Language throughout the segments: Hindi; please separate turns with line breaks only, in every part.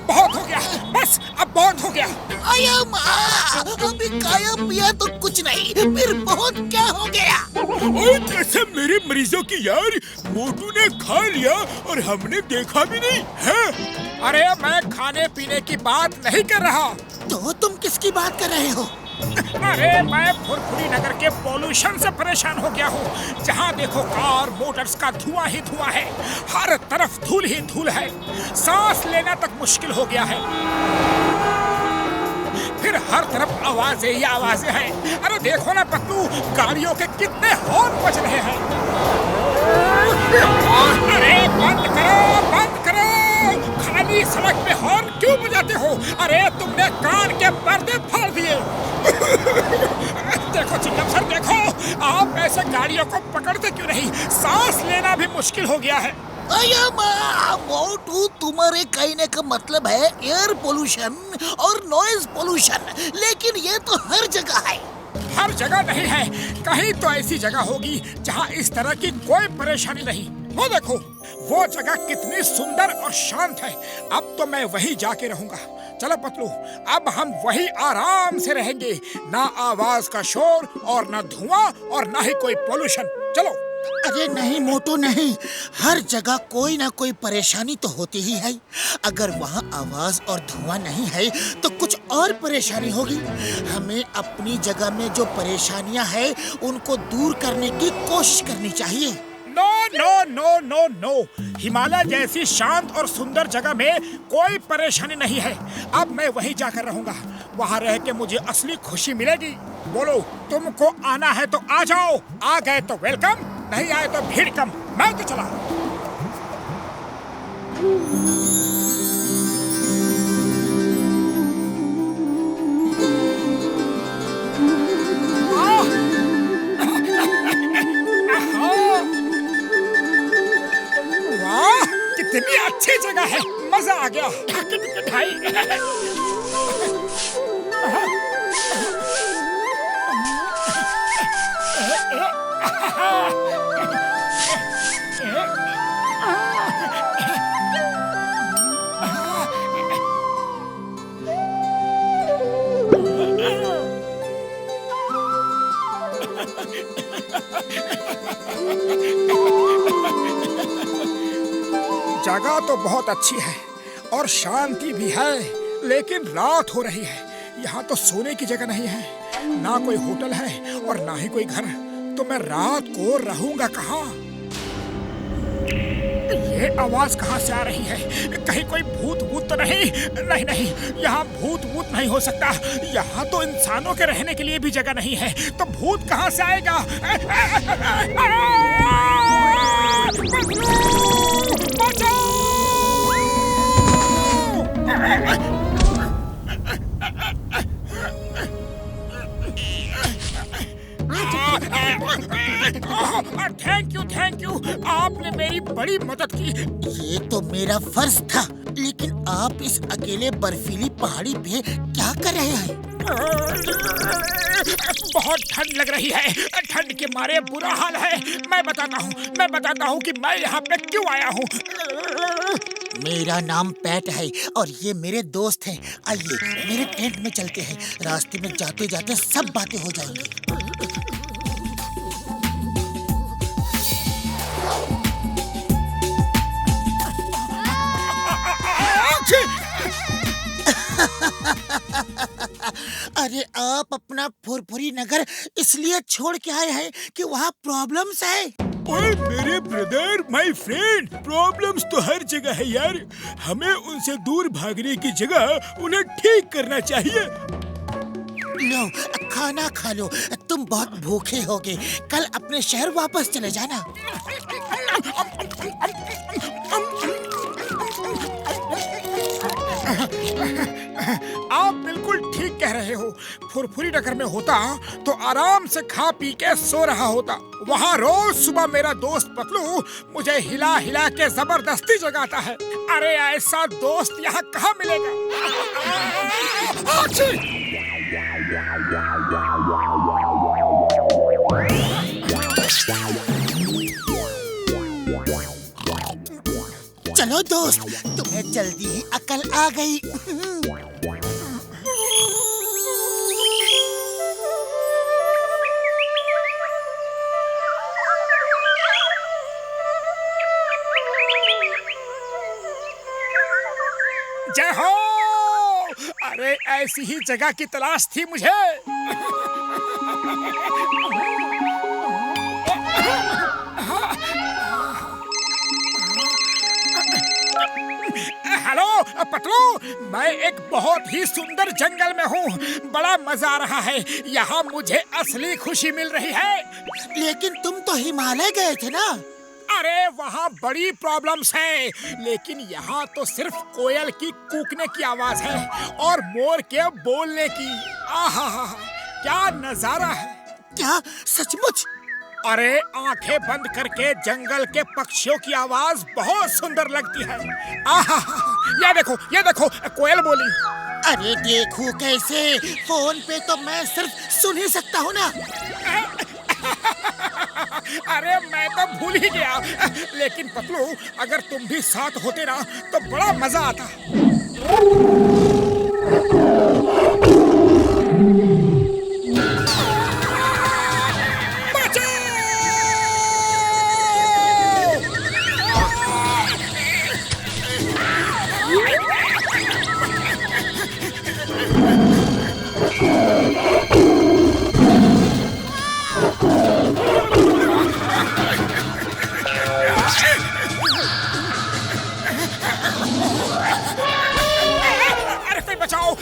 बहुत हो गया, बस अब बहुत हो गया।
आया माँ, अभी खाया पिया तो कुछ नहीं, फिर बहुत क्या हो गया?
ओए कसम मेरे मरीजों की यार, मोटू ने खा लिया और हमने देखा भी नहीं है। अरे मैं खाने पीने की बात नहीं कर रहा।
तो तुम किसकी बात कर रहे हो?
अरे मैं फुरफुरी नगर के पोल्यूशन से परेशान हो गया हूँ। जहाँ देखो कार मोटर्स का धुआं ही धुआं है, हर तरफ धूल ही धूल है, सांस लेना तक मुश्किल हो गया है। फिर हर तरफ आवाजें ही आवाजें हैं। अरे देखो ना पतलू, गाड़ियों के कितने हॉर्न बज रहे हैं। अरे बंद करो, बंद करो, खाली सड़क पे हॉर्न क्यों बजाते हो? अरे तुमने कान के पर्दे फाड़ दिए। देखो चिंगम सर, देखो, आप ऐसे गाड़ियों को पकड़ते क्यों नहीं? सांस लेना भी मुश्किल हो गया है।
आया माँ, मोटू तुम्हारे कहने का मतलब है एयर पोल्यूशन और नॉइज पोल्यूशन, लेकिन ये तो हर जगह है।
हर जगह नहीं है, कहीं तो ऐसी जगह होगी जहाँ इस तरह की कोई परेशानी नहीं। वो देखो, वो जगह कितनी सुंदर और शांत है। अब तो मैं वहीं जाके रहूंगा। चलो पतलू, अब हम वहीं आराम से रहेंगे। ना आवाज का शोर और ना धुआं और ना ही कोई पोल्यूशन। चलो।
अरे नहीं मोटू नहीं, हर जगह कोई ना कोई परेशानी तो होती ही है। अगर वहाँ आवाज और धुआं नहीं है तो कुछ और परेशानी होगी। हमें अपनी जगह में जो परेशानियां हैं उनको दूर करने की कोशिश करनी चाहिए।
No no no no no, Himalaya जैसी शांत और सुंदर जगह में कोई परेशानी नहीं है। अब मैं वहीं जाकर रहूंगा। वहाँ रह के मुझे असली खुशी मिलेगी। बोलो, तुमको आना है तो आ जाओ, आ गए तो वेलकम, नहीं आए तो भीड़ कम। मैं तो चला। वाह, कितनी अच्छी जगह है, मजा आ गया। जगह तो बहुत अच्छी है और शांति भी है, लेकिन रात हो रही है। यहाँ तो सोने की जगह नहीं है, ना कोई होटल है और ना ही कोई घर। तो मैं रात को रहूंगा कहाँ? ये आवाज कहाँ से आ रही है? कहीं कोई भूत भूत तो नहीं? नहीं नहीं, यहाँ भूत भूत नहीं हो सकता। यहाँ तो इंसानों के रहने के लिए भी जगह नहीं है, तो भूत कहाँ से आएगा? थैंक यू, आपने मेरी बड़ी मदद की।
ये तो मेरा फर्ज था, लेकिन आप इस अकेले बर्फीली पहाड़ी पे क्या कर रहे हैं?
बहुत ठंड लग रही है, ठंड के मारे बुरा हाल है। मैं बताता हूँ कि मैं यहाँ पे क्यों आया हूँ।
मेरा नाम पैट है और ये मेरे दोस्त हैं। आइए मेरे टेंट में चलते हैं, रास्ते में जाते जाते सब बातें हो जाएंगी। अरे आप अपना फुरफुरी नगर इसलिए छोड़ के आए हैं कि वहाँ प्रॉब्लम्स है।
ओए मेरे ब्रदर, माय फ्रेंड, प्रॉब्लम्स तो हर जगह है यार। हमें उनसे दूर भागने की जगह उन्हें ठीक करना चाहिए।
लो खाना खा लो, तुम बहुत भूखे होगे। कल अपने शहर वापस चले जाना।
आप बिल्कुल ठीक कह रहे हो। फुरफुरी नगर में होता तो आराम से खा पी के सो रहा होता। वहाँ रोज सुबह मेरा दोस्त पतलू मुझे हिला हिला के जबरदस्ती जगाता है। अरे ऐसा दोस्त यहाँ कहाँ मिलेगा?
चलो दोस्त, तुम्हें जल्दी ही अकल आ गई।
जय हो। अरे ऐसी ही जगह की तलाश थी मुझे। हेलो पतलू, मैं एक बहुत ही सुंदर जंगल में हूँ। बड़ा मजा आ रहा है। यहाँ मुझे असली खुशी मिल रही है।
लेकिन तुम तो हिमालय गए थे ना?
अरे वहाँ बड़ी प्रॉब्लम्स हैं, लेकिन यहाँ तो सिर्फ कोयल की कूकने की आवाज है और मोर के बोलने की। आहा, क्या नजारा है।
क्या सचमुच?
अरे आंखें बंद करके जंगल के पक्षियों की आवाज बहुत सुंदर लगती है। आहा, ये देखो कोयल बोली।
अरे देखो कैसे, फोन पे तो मैं सिर्फ सुन ही सकता हूँ ना।
अरे मैं तो भूल ही गया। लेकिन पतलू, अगर तुम भी साथ होते ना तो बड़ा मजा आता।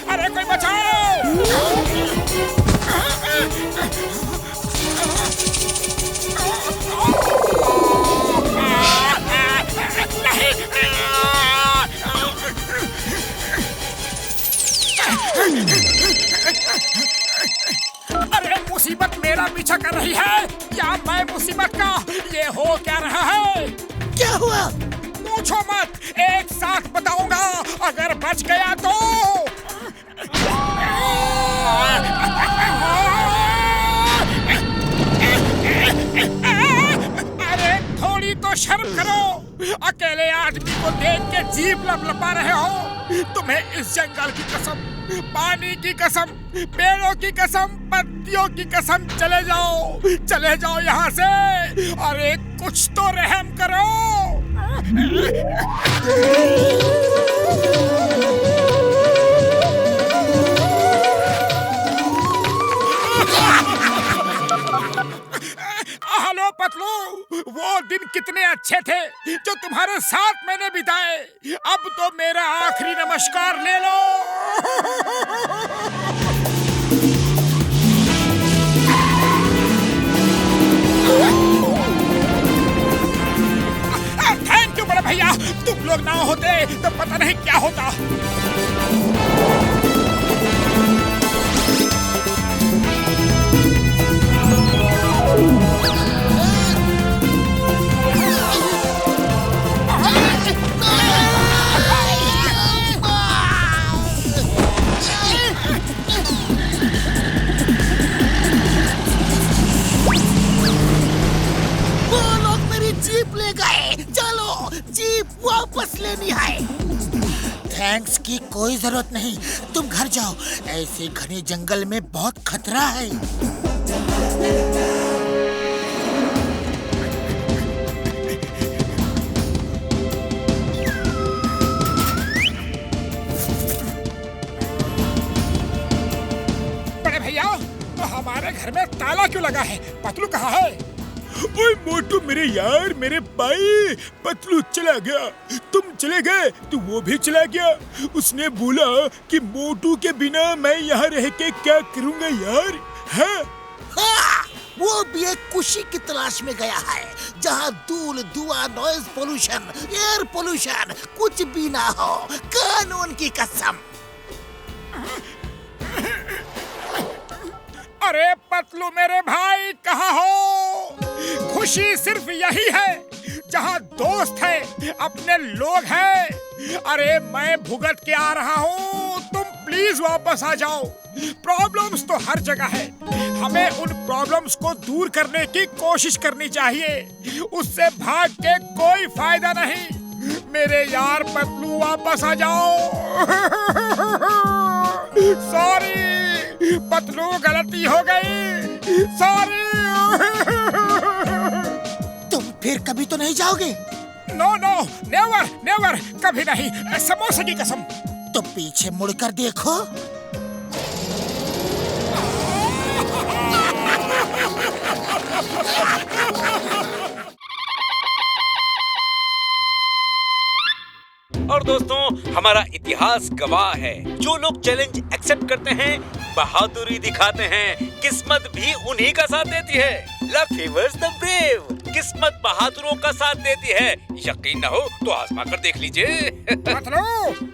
अरे कोई बचाओ! अरे मुसीबत मेरा पीछा कर रही है। क्या मैं मुसीबत का? ये हो क्या रहा है?
क्या हुआ?
पूछो मत, एक साथ बताऊंगा। अगर बच गया तो अरे थोड़ी तो शर्म करो। अकेले आदमी को देख के जीभ लपलपा रहे हो। तुम्हें इस जंगल की कसम, पानी की कसम, पेड़ों की कसम, पत्तियों की कसम, चले जाओ यहाँ से। अरे कुछ तो रहम करो। हेलो पतलू, वो दिन कितने अच्छे थे जो तुम्हारे साथ मैंने बिताए। अब तो मेरा आखिरी नमस्कार ले लो। थैंक यू बड़े भैया, तुम लोग ना होते तो पता नहीं क्या होता।
वापस लेनी है। थैंक्स की कोई जरूरत नहीं, तुम घर जाओ। ऐसे घने जंगल में बहुत खतरा है।
बड़े भैया, हमारे घर में ताला क्यों लगा है? पतलू कहाँ है?
ओए मोटू मेरे यार, मेरे भाई, पतलू चला गया। तुम चले गए तो वो भी चला गया। उसने बोला कि मोटू के बिना मैं यहाँ रह के क्या करूँगा यार। हाँ?
वो भी एक खुशी की तलाश में गया है, जहाँ धूल, धुआं, नॉइज पोल्यूशन, एयर पोल्यूशन कुछ भी ना हो, कानून की कसम।
अरे पतलू मेरे भाई, कहाँ हो? खुशी सिर्फ यही है जहाँ दोस्त है, अपने लोग हैं। अरे मैं भुगत के आ रहा हूँ, तुम प्लीज वापस आ जाओ। प्रॉब्लम्स तो हर जगह है, हमें उन प्रॉब्लम्स को दूर करने की कोशिश करनी चाहिए, उससे भाग के कोई फायदा नहीं। मेरे यार पतलू वापस आ जाओ। सॉरी पतलू, गलती हो गई, सॉरी।
तुम फिर कभी तो नहीं जाओगे?
नो नो, नेवर नेवर, कभी नहीं, समोसे की कसम।
तो पीछे मुड़कर देखो।
और दोस्तों, हमारा इतिहास गवाह है, जो लोग चैलेंज एक्सेप्ट करते हैं, बहादुरी दिखाते हैं, किस्मत भी उन्हीं का साथ देती है। लक फेवर्स द ब्रेव, किस्मत बहादुरों का साथ देती है। यकीन न हो तो आजमा कर देख लीजिए।
पतलू,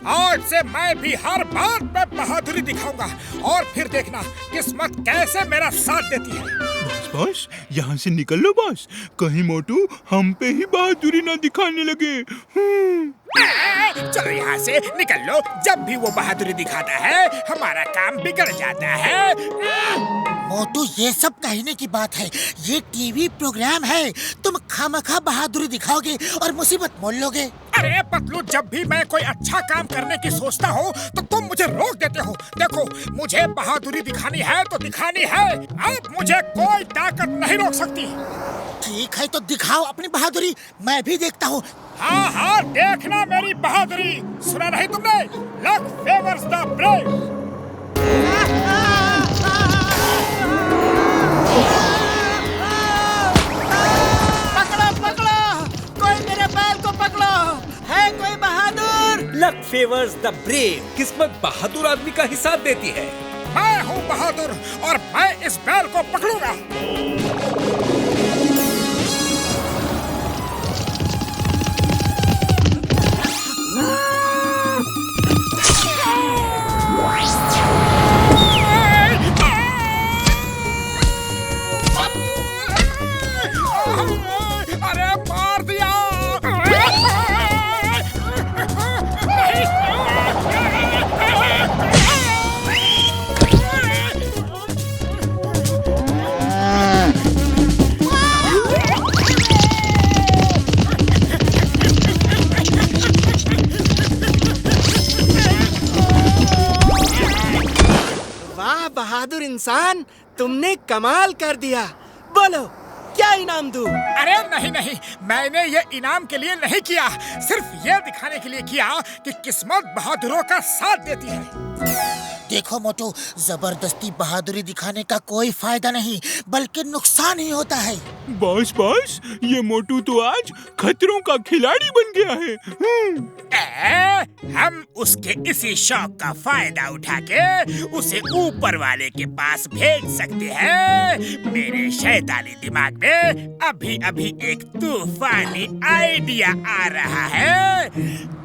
आज से मैं भी हर बात पे बहादुरी दिखाऊंगा, और फिर देखना किस्मत कैसे मेरा साथ देती है।
बॉस, यहाँ से निकल लो बॉस, कहीं मोटू हम पे ही बहादुरी ना दिखाने लगे।
चलो यहाँ से निकल लो, जब भी वो बहादुरी दिखाता है हमारा काम बिगड़ जाता है।
मोटू, ये सब कहने की बात है, ये टीवी प्रोग्राम है, तुम खामखा बहादुरी दिखाओगे और मुसीबत मोल लोगे।
अरे पतलू, जब भी मैं कोई अच्छा काम करने की सोचता हूँ तो तुम मुझे रोक देते हो। देखो, मुझे बहादुरी दिखानी है तो दिखानी है, अब मुझे कोई ताकत नहीं रोक सकती।
ठीक है तो दिखाओ अपनी बहादुरी, मैं भी देखता हूँ।
हाँ हाँ, देखना मेरी बहादुरी। सुना नहीं तुमने? Luck favours the brave.
Luck favours the brave, किस्मत बहादुर आदमी का ही साथ देती है।
मैं हूँ बहादुर और मैं इस बैल को पकड़ूंगा। अरे मार दिया।
वाह बहादुर इंसान, तुमने कमाल कर दिया। बोलो क्या इनाम दूं?
अरे नहीं नहीं, मैंने ये इनाम के लिए नहीं किया, सिर्फ ये दिखाने के लिए किया कि किस्मत बहादुरों का साथ देती है।
देखो मोटू, जबरदस्ती बहादुरी दिखाने का कोई फायदा नहीं, बल्कि नुकसान ही होता है।
बॉस बॉस, ये मोटू तो आज खतरों का खिलाड़ी बन गया है।
हम उसके इसी शौक का फायदा उठा के उसे ऊपर वाले के पास भेज सकते हैं। मेरे शैतानी दिमाग में अभी अभी एक तूफानी आइडिया आ रहा है।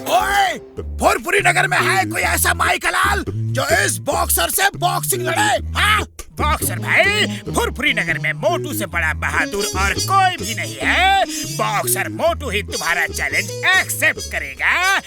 ओए, भोरपुरी नगर में है कोई ऐसा माइकलाल जो इस बॉक्सर से बॉक्सिंग लड़े? हाँ बॉक्सर भाई, भोरपुरी नगर में मोटू से बड़ा बहादुर और कोई भी नहीं है। बॉक्सर मोटू ही तुम्हारा चैलेंज एक्सेप्ट करेगा।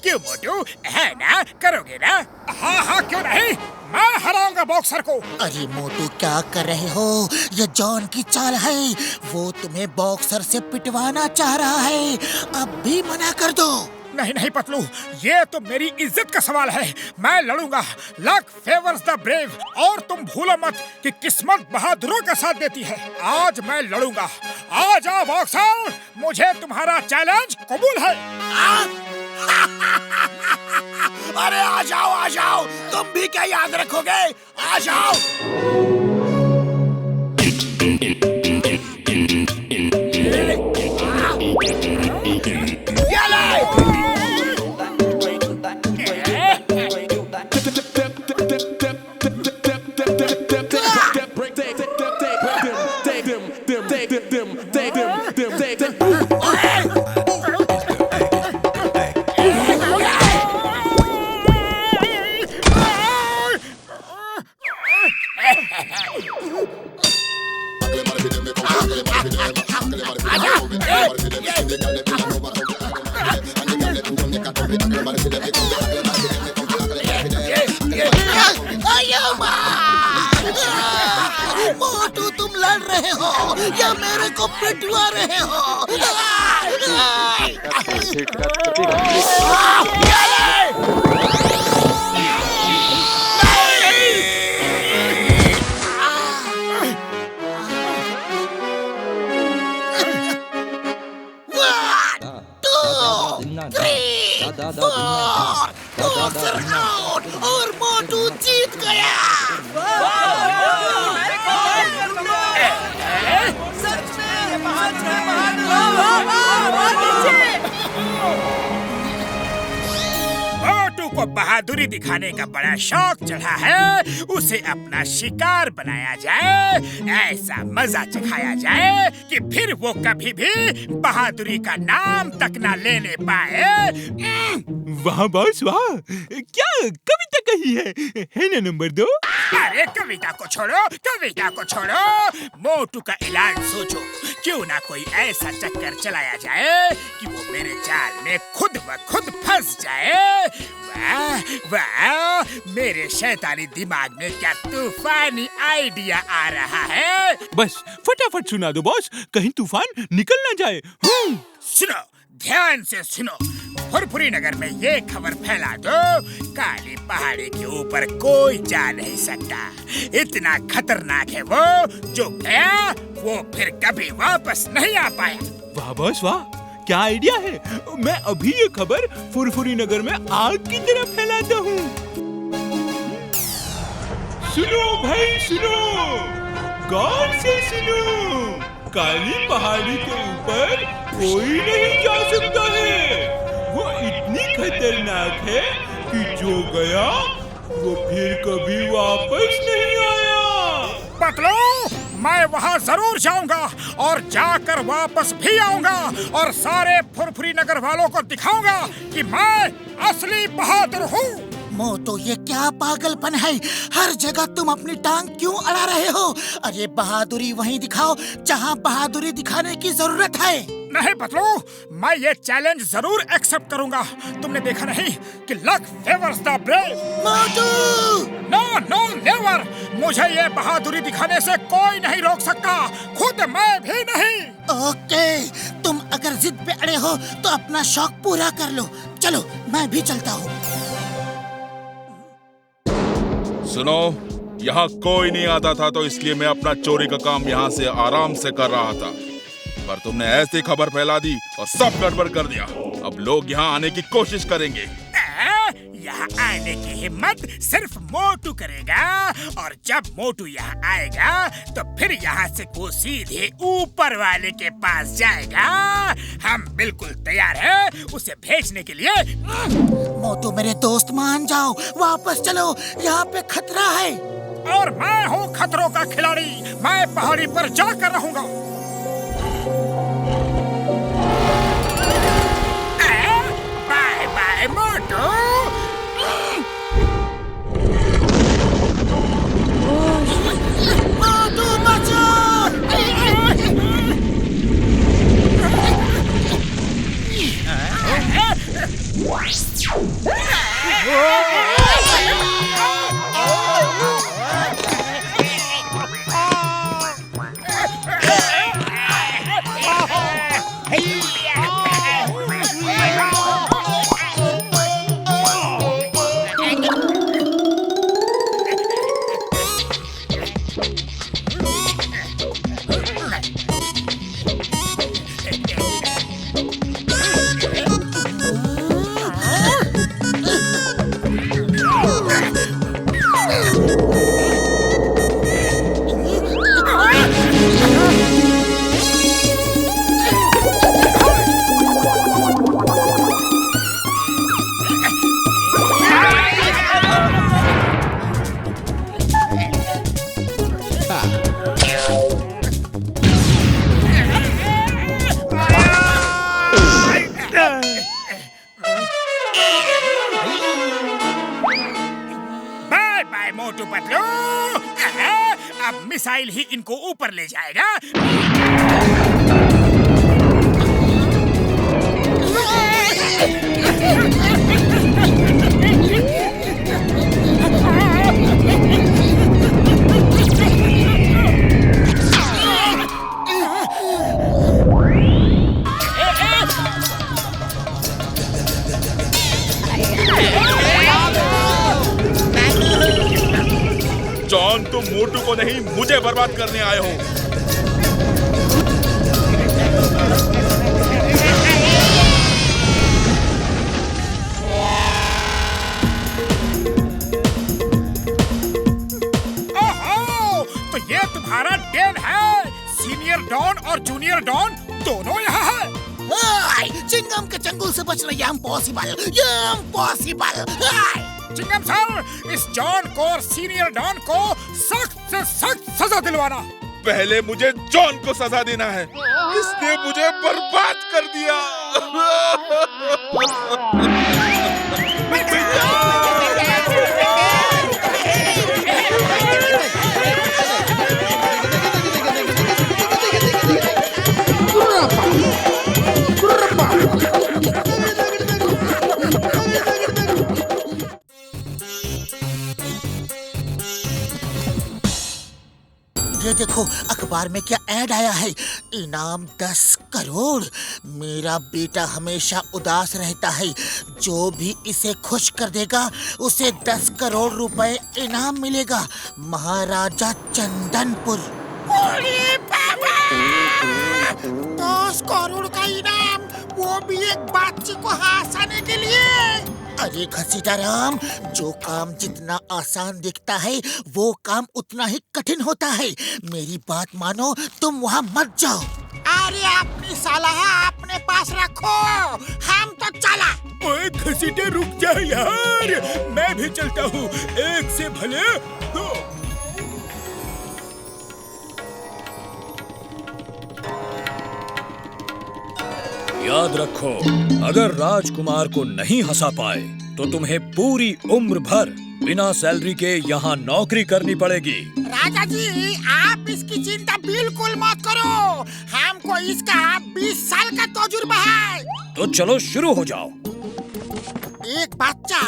क्यों मोटू, है ना? करोगे ना? हाँ हाँ, क्यों नहीं, मैं हराऊंगा बॉक्सर को।
अरे मोटू, क्या कर रहे हो? ये जॉन की चाल है, वो तुम्हें बॉक्सर से पिटवाना चाह रहा है, अब भी मना कर दो।
नहीं नहीं पतलू, ये तो मेरी इज्जत का सवाल है, मैं लड़ूंगा। लक फेवर्स द ब्रेव, और तुम भूलो मत कि किस्मत बहादुरों का साथ देती है। आज मैं लड़ूंगा। आ जाओ बॉक्सर, मुझे तुम्हारा चैलेंज कबूल है। अरे आ जाओ, तुम भी क्या याद रखोगे? आ जाओ।
मोटू, तुम लड़ रहे हो या मेरे को पिटवा रहे हो? दूसरा राउंड और मोटू जीत गया।
मोटू को बहादुरी दिखाने का बड़ा शौक चढ़ा है। उसे अपना शिकार बनाया जाए, ऐसा मजा चखाया जाए कि फिर वो कभी भी बहादुरी का नाम तक ना लेने पाए।
वाह बॉस वाह, क्या कविता कही है ना नंबर 2?
अरे कविता को छोड़ो, कविता को छोड़ो। मोटू का इलाज सोचो। क्यों ना कोई ऐसा चक्कर चलाया जाए कि वो मेरे जाल में खुद ब खुद फंस जाए। वाह वाह, मेरे शैतानी दिमाग में क्या तूफानी आइडिया आ रहा है।
बस फटाफट सुना दो बॉस, कहीं तूफान निकल ना जाए।
सुनो, ध्यान से सुनो। फुरफुरी नगर में ये खबर फैला दो, काली पहाड़ी के ऊपर कोई जा नहीं सकता। इतना खतरनाक है वो, जो गया वो फिर कभी वापस नहीं आ पाया।
वाह बॉस वाह, क्या आइडिया है। मैं अभी ये खबर फुरफुरी नगर में आग की तरह फैलाता हूँ। सुनो भाई सुनो, गौर से सुनो। काली पहाड़ी के ऊपर कोई नहीं जा सकता है। वो इतनी खतरनाक है कि जो गया वो फिर कभी वापस नहीं आया।
पतलू, मैं वहाँ जरूर जाऊंगा और जाकर वापस भी आऊंगा और सारे फुरफुरी नगर वालों को दिखाऊंगा कि मैं असली बहादुर हूँ।
मोटू, ये क्या पागलपन है? हर जगह तुम अपनी टांग क्यों अड़ा रहे हो? अरे बहादुरी वहीं दिखाओ जहाँ बहादुरी दिखाने की जरूरत है।
नहीं पतलू, मैं ये चैलेंज जरूर एक्सेप्ट करूंगा। तुमने देखा नहीं कि luck favours the brave.
Motu!
No no never, मुझे ये बहादुरी दिखाने से कोई नहीं रोक सकता, खुद मैं भी नहीं।
ओके, तुम अगर जिद पे अड़े हो तो अपना शौक पूरा कर लो। चलो मैं भी चलता हूँ।
सुनो, यहाँ कोई नहीं आता था तो इसलिए मैं अपना चोरी का काम यहाँ से आराम से कर रहा था, पर तुमने ऐसी खबर फैला दी और सब गड़बड़ कर दिया। अब लोग यहाँ आने की कोशिश करेंगे।
यहाँ आने की हिम्मत सिर्फ मोटू करेगा, और जब मोटू यहाँ आएगा तो फिर यहाँ से वो सीधे ऊपर वाले के पास जाएगा। हम बिल्कुल तैयार हैं उसे भेजने के लिए।
मोटू मेरे दोस्त, मान जाओ, वापस चलो, यहाँ पे खतरा है।
और मैं हूँ खतरों का खिलाड़ी, मैं पहाड़ी पर जाकर रहूंगा। बाय बाय मोटू।
मोटू बचो!
बाय मोटू पतलू। अब मिसाइल ही इनको ऊपर ले जाएगा।
जॉन, तुम मोटू को नहीं मुझे बर्बाद करने आए हो।
ओहो, तो ये तुम्हारा डेन है। सीनियर डॉन और जूनियर डॉन दोनों यहाँ है।
चिंगम के चंगुल से बचना ये इम्पॉसिबल, ये इम्पॉसिबल।
चिंगम सर, इस जॉन को और सीनियर डॉन को सख्त से सख्त सजा दिलवाना।
पहले मुझे जॉन को सजा देना है, इसने मुझे बर्बाद कर दिया।
ये देखो अखबार में क्या ऐड आया है। इनाम 10 करोड़। मेरा बेटा हमेशा उदास रहता है, जो भी इसे खुश कर देगा उसे 10 करोड़ रुपए इनाम मिलेगा। महाराजा चंदनपुर।
अरे बाबा! 10 करोड़ का इनाम, वो भी एक बच्चे को हंसाने के लिए।
अरे घसीटाराम, जो काम जितना आसान दिखता है वो काम उतना ही कठिन होता है। मेरी बात मानो, तुम वहाँ मत जाओ।
अरे अपनी सलाह अपने पास रखो, हम तो चला।
ओए घसीटे, रुक जा यार, मैं भी चलता हूँ। एक से भले दो।
याद रखो, अगर राजकुमार को नहीं हंसा पाए तो तुम्हें पूरी उम्र भर बिना सैलरी के यहाँ नौकरी करनी पड़ेगी।
राजा जी, आप इसकी चिंता बिल्कुल मत करो। हमको इसका 20 साल का तजुर्बा है।
तो चलो शुरू हो जाओ।
एक बच्चा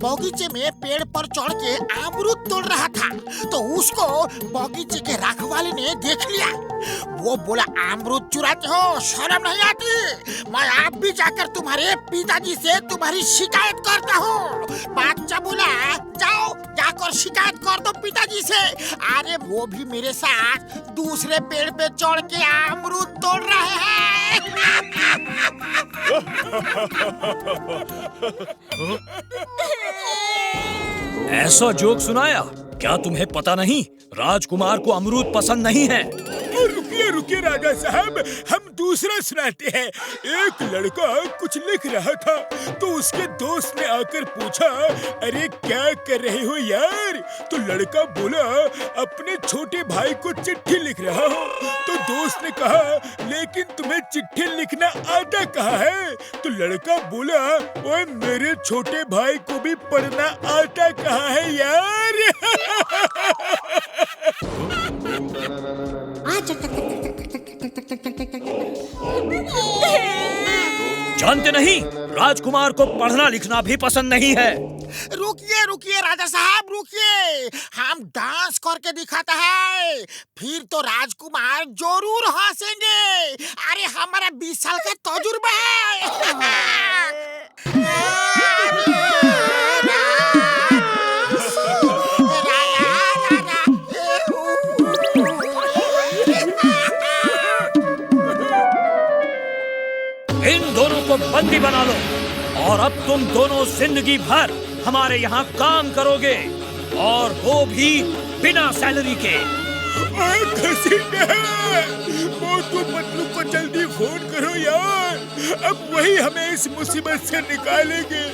बगीचे में पेड़ पर चढ़ के अमरूद तोड़ रहा था, तो उसको बगीचे के रखवाले ने देख लिया। वो बोला, अमरूद चुराते हो, शर्म नहीं आती? मैं आप भी जाकर तुम्हारे पिताजी से तुम्हारी शिकायत करता हूँ। बच्चा बोला, जाओ जाकर शिकायत कर दो पिताजी से। अरे वो भी मेरे साथ दूसरे पेड़ पे चढ़ के अमरूद तोड़ रहे हैं।
ऐसा जोक सुनाया? क्या तुम्हें पता नहीं, राजकुमार को अमरूद पसंद नहीं है।
रुकिए रुकिए राजा साहब, हम दूसरा सुनाते हैं। एक लड़का कुछ लिख रहा था, तो उसके दोस्त ने आकर पूछा, अरे क्या कर रहे हो यार? तो लड़का बोला, अपने छोटे भाई को चिट्ठी लिख रहा हूँ। तो दोस्त ने कहा, लेकिन तुम्हें चिट्ठी लिखना आता कहाँ है? तो लड़का बोला, ओए मेरे छोटे भाई को भी पढ़ना आता कहाँ है यार?
जानते नहीं, राजकुमार को पढ़ना लिखना भी पसंद नहीं है।
रुकिए रुकिए राजा साहब, रुकिए। हम डांस करके दिखाता है, फिर तो राजकुमार जरूर हंसेंगे। अरे हमारा 20 साल का तजुर्बा है।
इन दोनों को बंदी बना लो और अब तुम दोनों जिंदगी भर हमारे यहाँ काम करोगे, और वो भी बिना सैलरी के।
मोटू पतलू को जल्दी फोन करो यार, अब वही हमें इस मुसीबत से निकालेंगे।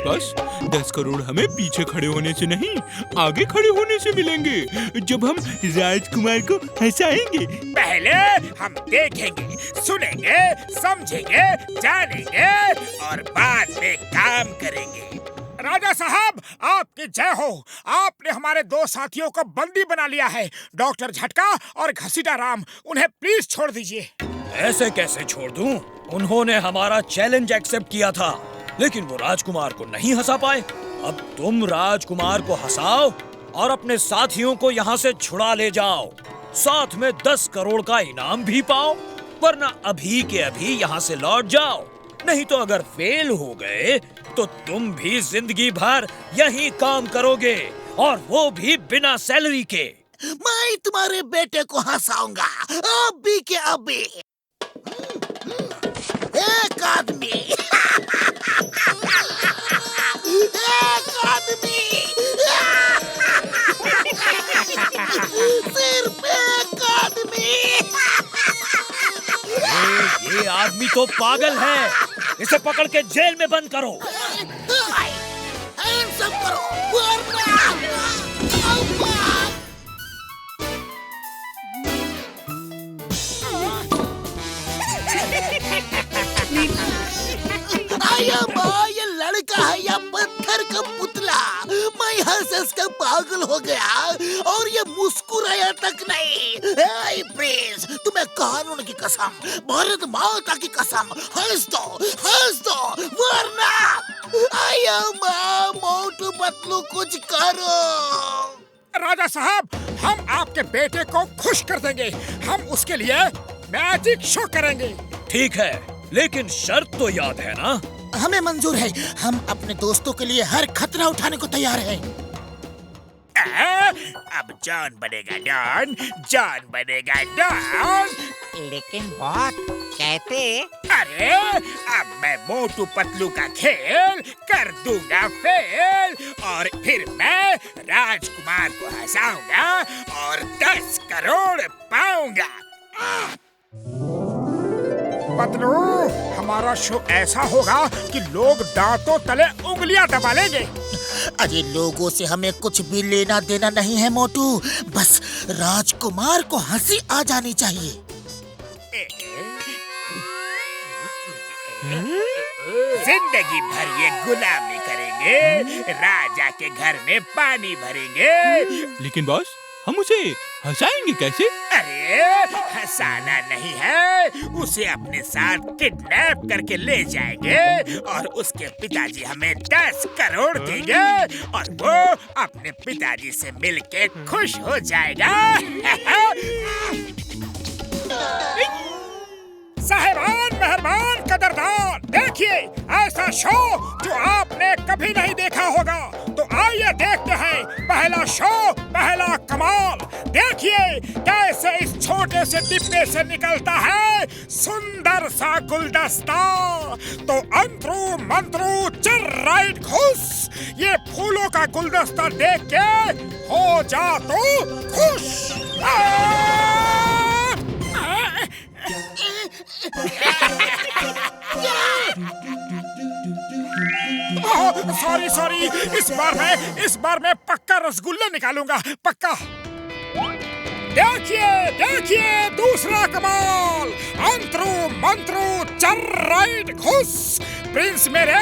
बस 10 करोड़ हमें पीछे खड़े होने से नहीं, आगे खड़े होने से मिलेंगे, जब हम राजकुमार को हंसाएंगे।
पहले हम देखेंगे, सुनेंगे, समझेंगे, जानेंगे और बाद में काम करेंगे। राजा साहब, आपकी जय हो। आपने हमारे 2 साथियों को बंदी बना लिया है, डॉक्टर झटका और घसीटा राम। उन्हें प्लीज छोड़ दीजिए।
ऐसे कैसे छोड़ दूं? उन्होंने हमारा चैलेंज एक्सेप्ट किया था, लेकिन वो राजकुमार को नहीं हंसा पाए। अब तुम राजकुमार को हंसाओ और अपने साथियों को यहाँ से छुड़ा ले जाओ। साथ में 10 करोड़ का इनाम भी पाओ, वरना अभी के अभी यहाँ से लौट जाओ। नहीं तो अगर फेल हो गए तो तुम भी जिंदगी भर यही काम करोगे, और वो भी बिना सैलरी के।
मैं तुम्हारे बेटे को हंसाऊंगा, अभी के अभी। एक आदमी एक आदमी सिर्फ एक आदमी।
ये आदमी तो पागल है, इसे पकड़ के जेल में बंद करो।
सब करो, वरना आया माँ, ये लड़का है या पत्थर का पुतला? मैं हंस कर पागल हो गया और ये मुस्कुराया तक नहीं। हे प्रिंस, तुम्हें कानून की कसम, भारत माता की कसम, हंस दो, वरना आया माँ, मोटू पतलू कुछ करो।
राजा साहब, हम आपके बेटे को खुश कर देंगे। हम उसके लिए मैजिक शो करेंगे।
ठीक है, लेकिन शर्त तो याद है ना?
हमें मंजूर है। हम अपने दोस्तों के लिए हर खतरा उठाने को तैयार हैं।
अब जॉन बनेगा डॉन, जॉन बनेगा डॉन।
लेकिन बॉस, कहते
अरे, अब मैं मोटू पतलू का खेल कर दूंगा फेल, और फिर मैं राजकुमार को हंसाऊंगा और 10 करोड़ पाऊंगा। पतलू, हमारा शो ऐसा होगा कि लोग दांतों तले उंगलियां दबा लेंगे।
अरे लोगों से हमें कुछ भी लेना देना नहीं है मोटू, बस राजकुमार को हंसी आ जानी चाहिए।
जिंदगी भर ये गुलामी करेंगे, राजा के घर में पानी भरेंगे।
लेकिन बॉस, हम उसे हंसाएंगे कैसे?
अरे, हंसाना नहीं है, उसे अपने साथ किडनैप करके ले जाएंगे और उसके पिताजी हमें 10 करोड़ देंगे और वो अपने पिताजी से मिलके खुश हो जाएगा। साहिबान, मेहरबान, कदरदान, देखिए ऐसा शो जो आपने कभी नहीं देखा होगा। तो आइए देखते हैं पहला शो, पहला कमाल। देखिए कैसे इस छोटे से डिब्बे से निकलता है सुंदर सा गुलदस्ता। तो अंतरू मंत्रू चल राइट घुस, ये फूलों का गुलदस्ता देख के हो जा तो खुश। सॉरी, इस बार मैं पक्का रसगुल्ले निकालूंगा, पक्का। देखिए दूसरा कमाल। अंतरू मंत्रू चल राइट घुस, प्रिंस मेरे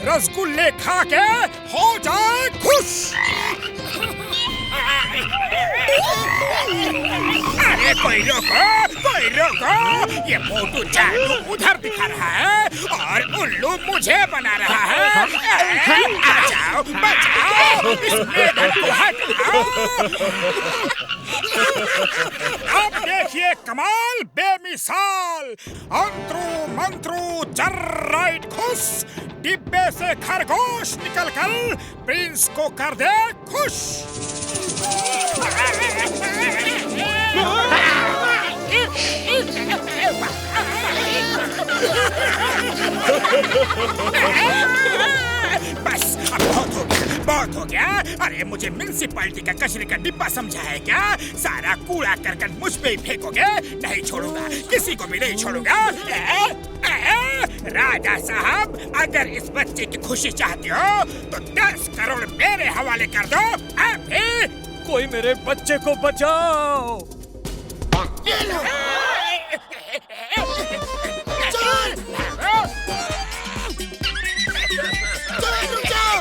रसगुल्ले खा के हो जाए खुश। अरे कोई रोको, ये मोटू जादू उधर दिखा रहा है और उल्लू मुझे बना रहा है। बचाओ, इस मेढक को हटाओ। अब देखिए कमाल बेमिसाल। अंतरू मंत्रू चल राइट घुस, डिब्बे से खरगोश निकलकर प्रिंस को कर दे खुश। बस अब बहुत हो गया। अरे मुझे म्युनिसिपैलिटी का कचरे का डिब्बा समझा है क्या? सारा कूड़ा करकट मुझ पे ही फेंकोगे? नहीं छोड़ूंगा, किसी को भी नहीं छोड़ूंगा। राजा साहब, अगर इस बच्चे की खुशी चाहते हो तो 10 करोड़ मेरे हवाले कर दो अभी।
कोई मेरे बच्चे को बचाओ।
चोर! चोर, रुक जाओ!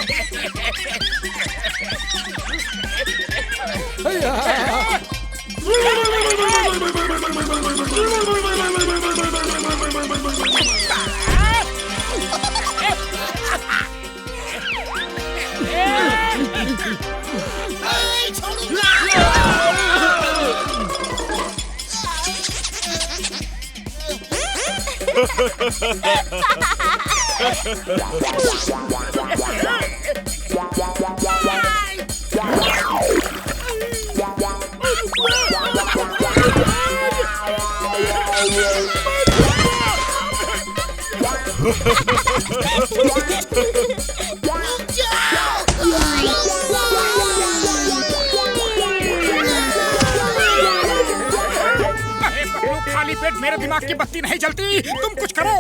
खाली पेट मेरे दिमाग की बत्ती नहीं जलती, तुम कुछ करो।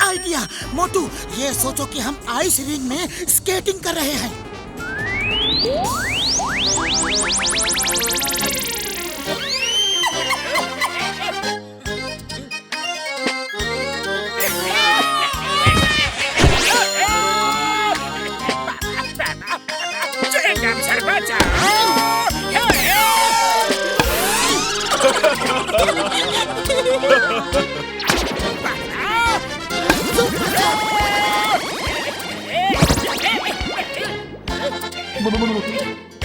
आइडिया! मोटू, ये सोचो कि हम आइस रिंग में स्केटिंग कर रहे हैं।
चिंगम सर बचाओ।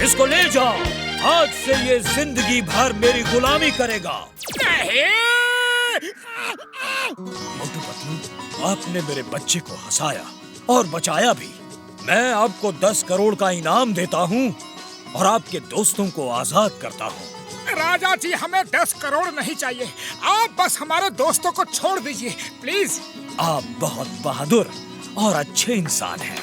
इसको ले जाओ। आज से ये जिंदगी भर मेरी गुलामी करेगा। मोटू पतलू, आपने मेरे बच्चे को हंसाया और बचाया भी। मैं आपको 10 करोड़ का इनाम देता हूँ और आपके दोस्तों को आजाद करता हूँ।
राजा जी, हमें 10 करोड़ नहीं चाहिए, आप बस हमारे दोस्तों को छोड़ दीजिए प्लीज।
आप बहुत बहादुर और अच्छे इंसान हैं।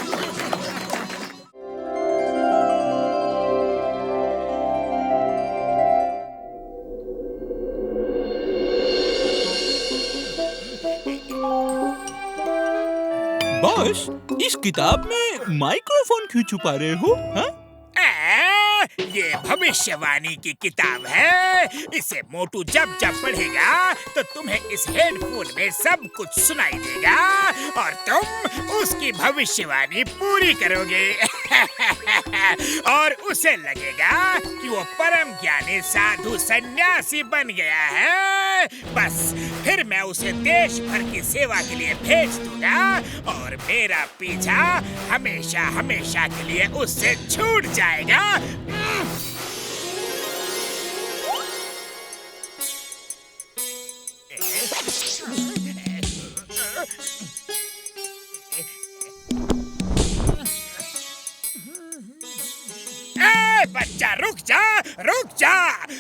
बॉस, इस किताब में माइक्रोफोन क्यों छुपा रहे हो? हाँ?
ये भविष्यवाणी की किताब है। इसे मोटू जब जब पढ़ेगा तो तुम्हें इस हेडफोन में सब कुछ सुनाई देगा और तुम उसकी भविष्यवाणी पूरी करोगे। और उसे लगेगा कि वो परम ज्ञानी साधु सन्यासी बन गया है। बस फिर मैं उसे देश भर की सेवा के लिए भेज दूंगा और मेरा पीछा हमेशा हमेशा के लिए उससे छूट जाएगा। बच्चा रुक जा,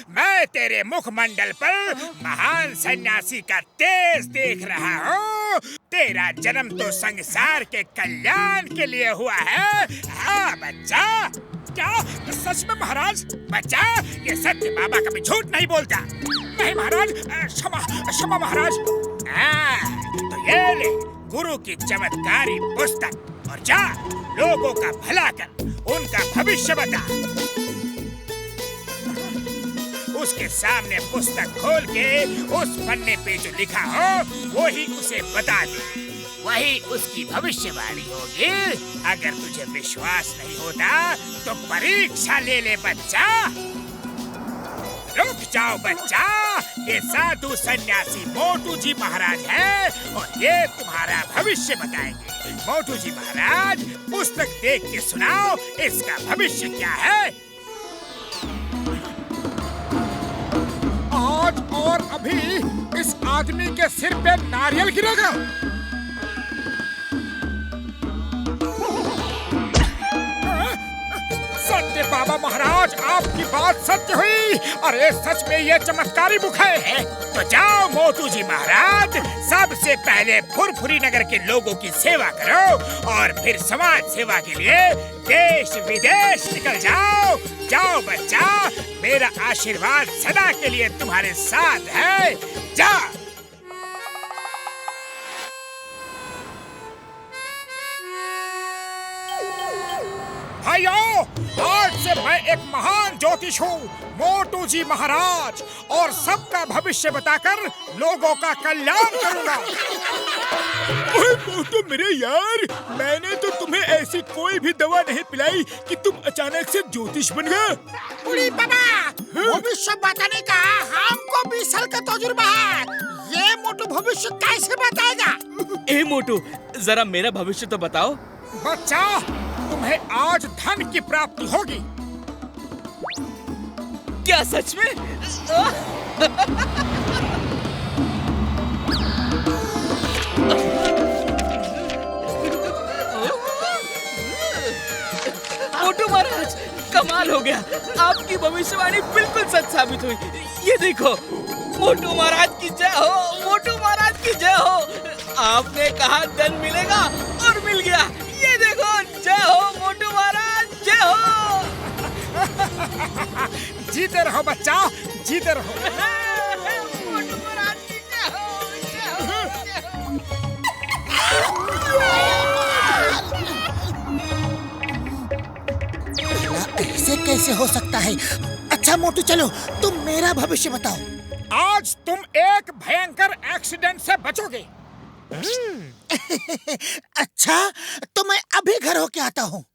मैं तेरे मुखमंडल पर महान सन्यासी का तेज देख रहा हूँ। तेरा जन्म तो संसार के कल्याण के लिए हुआ है। हाँ बच्चा। क्या सच में महाराज? बच्चा, ये सत्य बाबा कभी झूठ नहीं बोलता। नहीं महाराज, क्षमा महाराज। तो ये ले गुरु की चमत्कारी पुस्तक और जा लोगों का भला कर, उनका भविष्य बता। उसके सामने पुस्तक खोल के उस पन्ने पे जो लिखा हो वही उसे बता दे। वही उसकी भविष्यवाणी होगी। अगर तुझे विश्वास नहीं होता तो परीक्षा ले ले बच्चा। रुक जाओ बच्चा, ये साधु सन्यासी मोटू जी महाराज है और ये तुम्हारा भविष्य बताएंगे। मोटू जी महाराज, पुस्तक देख के सुनाओ, इसका भविष्य क्या है? आज और अभी इस आदमी के सिर पे नारियल गिरेगा। सत्य बाबा महाराज, आपकी बात सत्य हुई। अरे सच में ये चमत्कारी बुक है। तो जाओ मोटू जी महाराज, सबसे पहले फुरफुरी नगर के लोगों की सेवा करो और फिर समाज सेवा के लिए देश विदेश निकल जाओ। जाओ बच्चा, मेरा आशीर्वाद सदा के लिए तुम्हारे साथ है। जा। भाइयों, आज से मैं एक महान ज्योतिष हूँ, मोटू जी महाराज, और सबका भविष्य बताकर लोगों का कल्याण करूँगा।
ओए मोटू मेरे यार, मैंने तो तुम्हें ऐसी कोई भी दवा नहीं पिलाई कि तुम अचानक से ज्योतिष बन गए।
बुढ़ी बाबा, भविष्य बताने का हमको 20 साल का तजुर्बा है। ये मोटू भविष्य कैसे बताएगा?
ए मोटू, जरा मेरा भविष्य तो बताओ।
बच्चा, तुम्हें आज धन की प्राप्ति होगी।
क्या सच में? मोटू महाराज, कमाल हो गया, आपकी भविष्यवाणी बिल्कुल सच साबित हुई। ये देखो, मोटू महाराज की जय हो, मोटू महाराज की जय हो। आपने कहा धन मिलेगा और मिल गया। ये देखो, जय हो मोटू महाराज, जय हो।
जीते रहो बच्चा, जीते रहो।
मोटू महाराज की जय हो, जय हो, जय हो।
ऐसे कैसे हो सकता है? अच्छा मोटू, चलो तुम मेरा भविष्य बताओ।
आज तुम एक भयंकर एक्सीडेंट से बचोगे।
अच्छा, तो मैं अभी घर होके आता हूँ।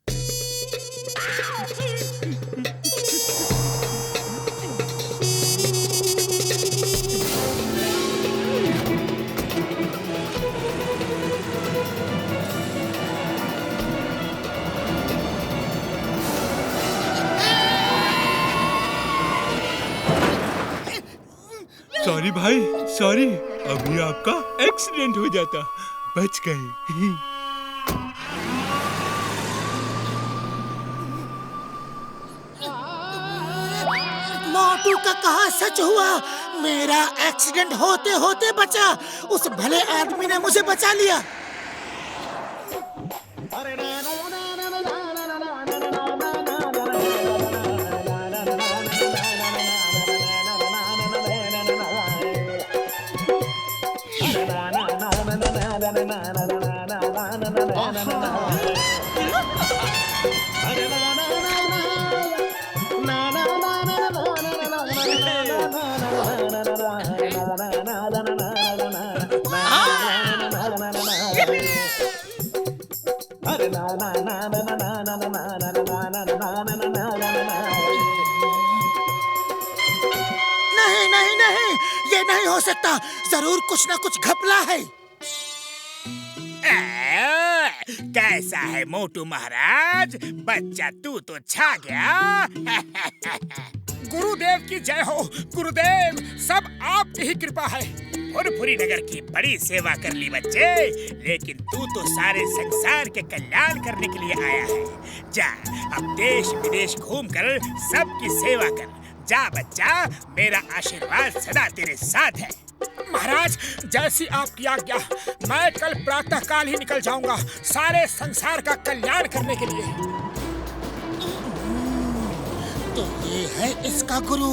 सॉरी भाई, सॉरी, अभी आपका एक्सीडेंट हो जाता, बच गए।
मोटू का कहा सच हुआ? मेरा एक्सीडेंट होते होते बचा। उस भले आदमी ने मुझे बचा लिया। नहीं नहीं नहीं, ये नहीं हो सकता। जरूर कुछ ना कुछ घपला है।
कैसा है मोटू महाराज, बच्चा तू तो छा गया। गुरुदेव की जय हो। गुरुदेव, सब आपकी ही कृपा है। फुरफुरी नगर की बड़ी सेवा कर ली बच्चे, लेकिन तू तो सारे संसार के कल्याण करने के लिए आया है। जा, अब देश विदेश घूमकर सबकी सेवा कर। जा बच्चा, मेरा आशीर्वाद सदा तेरे साथ है। महाराज, जैसी आपकी आज्ञा, मैं कल प्रातः काल ही निकल जाऊंगा सारे संसार का कल्याण करने के लिए।
तो ये है इसका गुरु।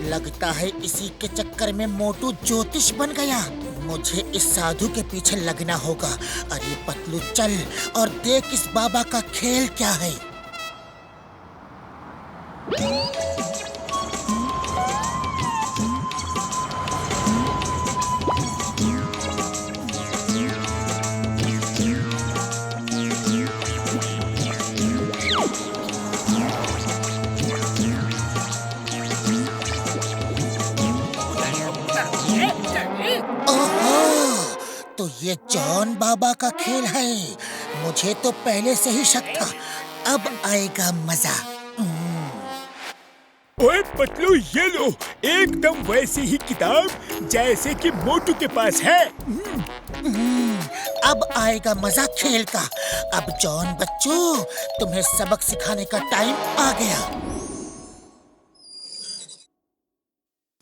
लगता है इसी के चक्कर में मोटू ज्योतिष बन गया। मुझे इस साधु के पीछे लगना होगा। अरे पतलू, चल और देख इस बाबा का खेल क्या है। तो ये जॉन बाबा का खेल है। मुझे तो पहले से ही शक था। अब आएगा मजा।
ओए पतलू, ये लो, एकदम वैसी ही किताब जैसे कि मोटू के पास है।
अब आएगा मजा खेल का। अब जॉन बच्चों, तुम्हें सबक सिखाने का टाइम आ गया।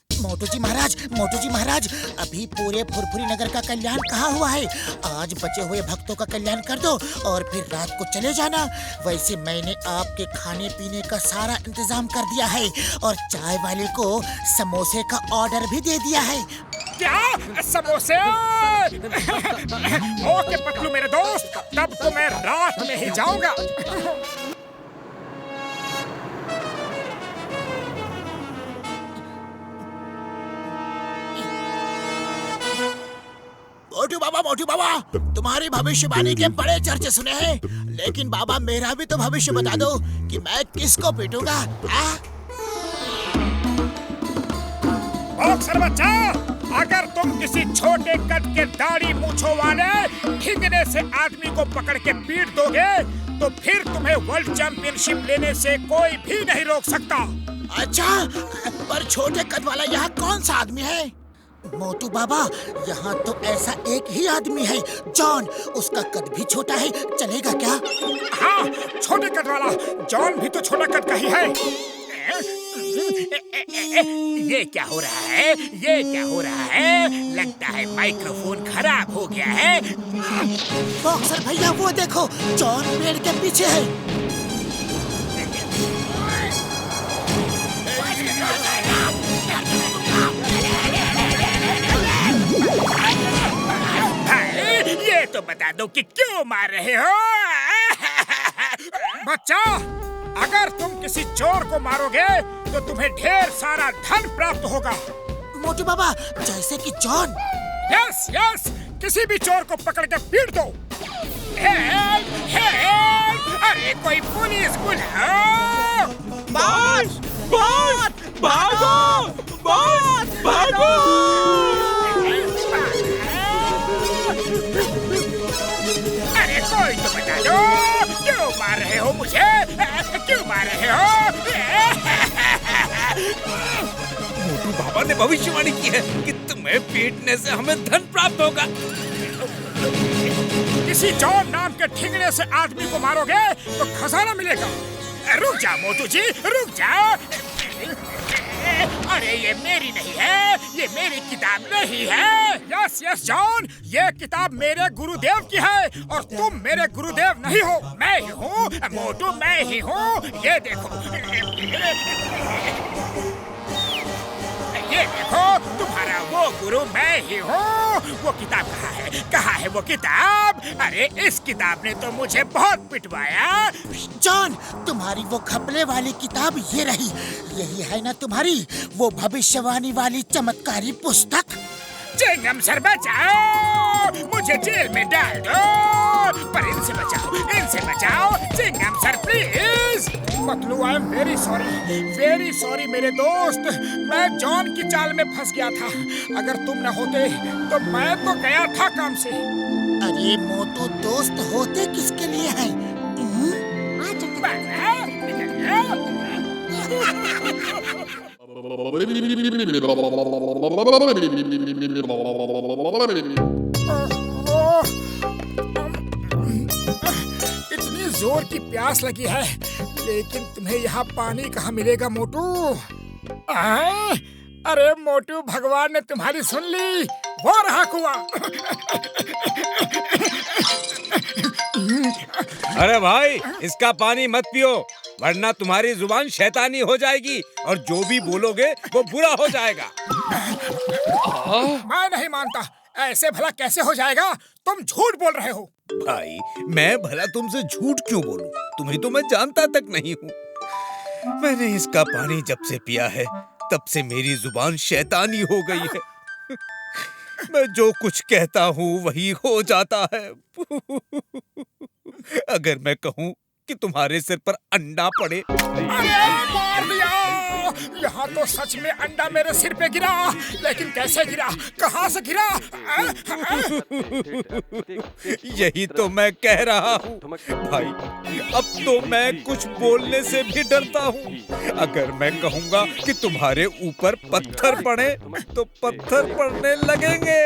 मोटू जी महाराज, अभी पूरे फुरफुरी नगर का कल्याण कहाँ हुआ है? आज बचे हुए भक्तों का कल्याण कर दो और फिर रात को चले जाना। वैसे मैंने आपके खाने पीने का सारा इंतजाम कर दिया है और चाय वाले को समोसे का ऑर्डर भी दे दिया है।
क्या समोसे? ओके पतलू मेरे दोस्त, तब तो मैं रात में ही जाऊंगा।
मोटू बाबा, तुम्हारी भविष्यवाणी के बड़े चर्चे सुने हैं, लेकिन बाबा मेरा भी तो भविष्य बता दो कि मैं किसको पीटूंगा।
बॉक्सर बच्चा, अगर तुम किसी छोटे कद के दाढ़ी मूंछों वाले ठिंगने से आदमी को पकड़ के पीट दोगे तो फिर तुम्हें वर्ल्ड चैंपियनशिप लेने से कोई भी नहीं रोक सकता।
अच्छा, पर छोटे कद वाला यहाँ कौन सा आदमी है? मोटू बाबा, यहाँ तो ऐसा एक ही आदमी है, जॉन। उसका कद भी छोटा है, चलेगा क्या?
हाँ, छोटे कद वाला जॉन भी तो छोटा कद का ही है। ये क्या हो रहा है? ये क्या हो रहा है? लगता है माइक्रोफोन खराब हो गया है।
बॉक्सर भैया, वो देखो, जॉन पेड़ के पीछे है।
ये तो बता दो कि क्यों मार रहे हो? बच्चा, अगर तुम किसी चोर को मारोगे तो तुम्हें ढेर सारा धन प्राप्त होगा।
मोटू बाबा, जैसे कि जॉन।
यस यस, किसी भी चोर को पकड़ के पीट दो। Help, help! अरे कोई पुलिस बुलाओ!
बॉस! बॉस! भागो! बॉस! भागो!
अरे कोई तो बता दो, क्यों मार रहे हो मुझे? क्यों मार रहे हो?
मोटू बाबा ने भविष्यवाणी की है कि तुम्हें पीटने से हमें धन प्राप्त होगा।
किसी जॉन नाम के ठिंगने से आदमी को मारोगे तो खजाना मिलेगा। रुक जाओ मोटू जी, रुक जाओ। अरे ये मेरी नहीं है, ये मेरी किताब नहीं है। यस यस जॉन, ये किताब मेरे गुरुदेव की है और तुम मेरे गुरुदेव नहीं हो। मैं ही हूँ मोटू, मैं ही हूँ। ये देखो, ये देखो, तुम्हारा वो गुरु मैं ही हूँ। वो किताब कहाँ है? कहाँ है वो किताब? अरे इस किताब ने तो मुझे बहुत पिटवाया।
जॉन, तुम्हारी वो खपले वाली किताब ये रही। यही है ना तुम्हारी वो भविष्यवाणी वाली चमत्कारी पुस्तक?
चिंगम सर बचाओ, मुझे जेल में डाल दो, पर इनसे बचाओ, इनसे बचाओ। Chingam sir please. Patlu, I am very sorry मेरे दोस्त। मैं जॉन की चाल में फंस गया था। अगर तुम न होते तो मैं तो गया था काम से।
अरे मोटू, दोस्त होते किसके लिए हैं?
इतनी जोर की प्यास लगी है, लेकिन तुम्हें यहाँ पानी कहाँ मिलेगा मोटू? अरे मोटू, भगवान ने तुम्हारी सुन ली। वो रहा कुआं।
अरे भाई, इसका पानी मत पियो, वरना तुम्हारी जुबान शैतानी हो जाएगी और जो भी बोलोगे वो बुरा हो जाएगा।
मैं नहीं मानता, ऐसे भला कैसे हो जाएगा? तुम झूठ बोल रहे हो।
भाई, मैं भला तुमसे झूठ क्यों बोलूं? तुम्हें तो मैं जानता तक नहीं हूँ। मैंने इसका पानी जब से पिया है तब से मेरी जुबान शैतानी हो गई है। मैं जो कुछ कहता हूँ वही हो जाता है। अगर मैं कहूँ कि तुम्हारे सिर पर अंडा पड़े।
अरे मार दिया! यहाँ तो सच में अंडा मेरे सिर पे गिरा, लेकिन कैसे गिरा? कहाँ से गिरा?
यही तो मैं कह रहा हूँ भाई, अब तो मैं कुछ बोलने से भी डरता हूँ। अगर मैं कहूँगा कि तुम्हारे ऊपर पत्थर पड़े तो पत्थर पड़ने लगेंगे।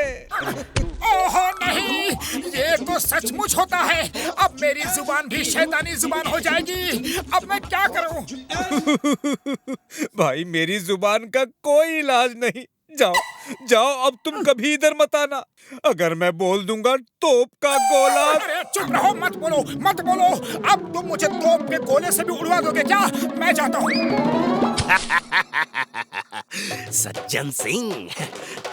ओहो नहीं, ये तो सचमुच होता है। अब मेरी जुबान भी शैतानी जुबान हो जाएगी। अब मैं क्या करूं?
भाई, मेरी जुबान का कोई इलाज नहीं। जाओ जाओ, अब तुम कभी इधर मत आना। अगर मैं बोल दूंगा तोप का गोला।
अरे चुप रहो, मत बोलो मत बोलो। अब तुम मुझे तोप के गोले से भी उड़वा दोगे क्या? मैं जाता हूँ।
सज्जन सिंह,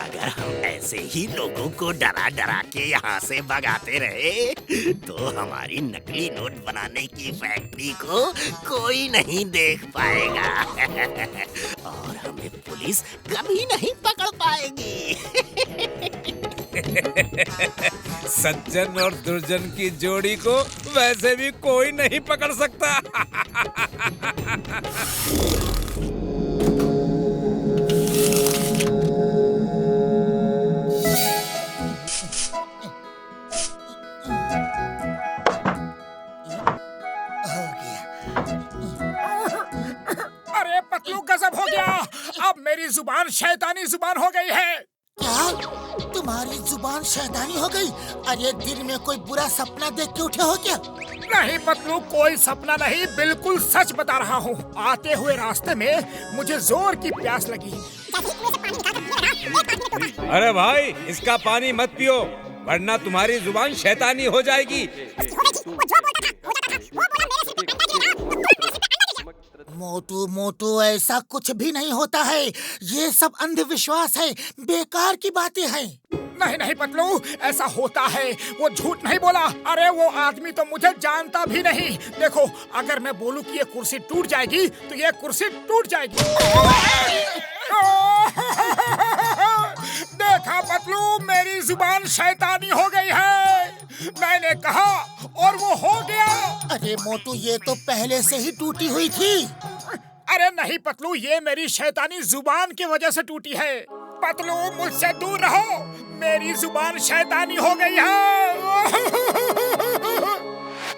अगर हम ऐसे ही लोगों को डरा डरा के यहाँ से भगाते रहे तो हमारी नकली नोट बनाने की फैक्ट्री को कोई नहीं देख पाएगा और हमें पुलिस कभी नहीं पकड़ पाएगी।
सज्जन और दुर्जन की जोड़ी को वैसे भी कोई नहीं पकड़ सकता।
अरे पतलू गजब हो गया। अब मेरी जुबान शैतानी जुबान हो गई है।
क्या तुम्हारी जुबान शैतानी हो गई? अरे दिन में कोई बुरा सपना देख के उठे हो क्या?
नहीं पतलू, कोई सपना नहीं, बिल्कुल सच बता रहा हूँ। आते हुए रास्ते में मुझे जोर की प्यास लगी।
अरे भाई, इसका पानी मत पियो वरना तुम्हारी जुबान शैतानी हो जाएगी।
मोटू मोटू, ऐसा कुछ भी नहीं होता है। ये सब अंधविश्वास है, बेकार की बातें हैं।
नहीं नहीं पतलू, ऐसा होता है। वो झूठ नहीं बोला। अरे वो आदमी तो मुझे जानता भी नहीं। देखो, अगर मैं बोलूं कि ये कुर्सी टूट जाएगी तो ये कुर्सी टूट जाएगी। देखा पतलू, मेरी जुबान शैतानी हो गई है। मैंने कहा और वो हो गया।
अरे मोटू, ये तो पहले से ही टूटी हुई थी।
अरे नहीं पतलू, ये मेरी शैतानी जुबान की वजह से टूटी है। पतलू, मुझसे दूर रहो, मेरी जुबान शैतानी हो गई है।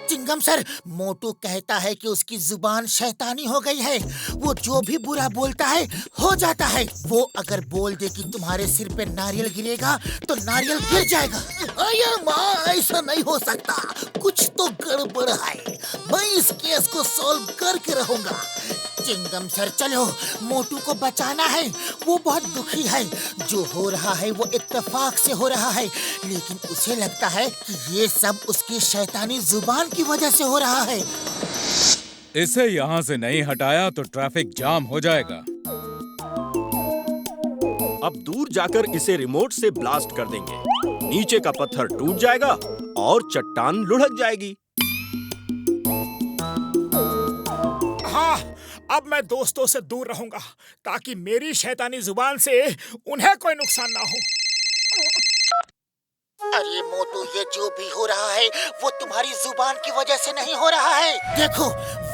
चिंगम सर, मोटू कहता है कि उसकी जुबान शैतानी हो गई है। वो जो भी बुरा बोलता है हो जाता है। वो अगर बोल दे कि तुम्हारे सिर पे नारियल गिरेगा तो नारियल गिर जाएगा। अरे माँ, ऐसा नहीं हो सकता, कुछ तो गड़बड़ है। मैं इस केस को सॉल्व करके रहूंगा। चिंगम सर, चलो, मोटू को बचाना है। वो बहुत दुखी है। जो हो रहा है वो इत्तेफाक से हो रहा है, लेकिन उसे लगता है कि ये सब उसकी शैतानी जुबान की वजह से हो रहा है।
इसे यहाँ से नहीं हटाया तो ट्रैफिक जाम हो जाएगा।
अब दूर जाकर इसे रिमोट से ब्लास्ट कर देंगे। नीचे का पत्थर टूट जाएगा और चट्टान लुढ़क जाएगी।
हाँ, अब मैं दोस्तों से दूर रहूंगा ताकि मेरी शैतानी जुबान से उन्हें कोई नुकसान ना हो।
अरे मोटू, ये जो भी हो रहा है वो तुम्हारी जुबान की वजह से नहीं हो रहा है। देखो,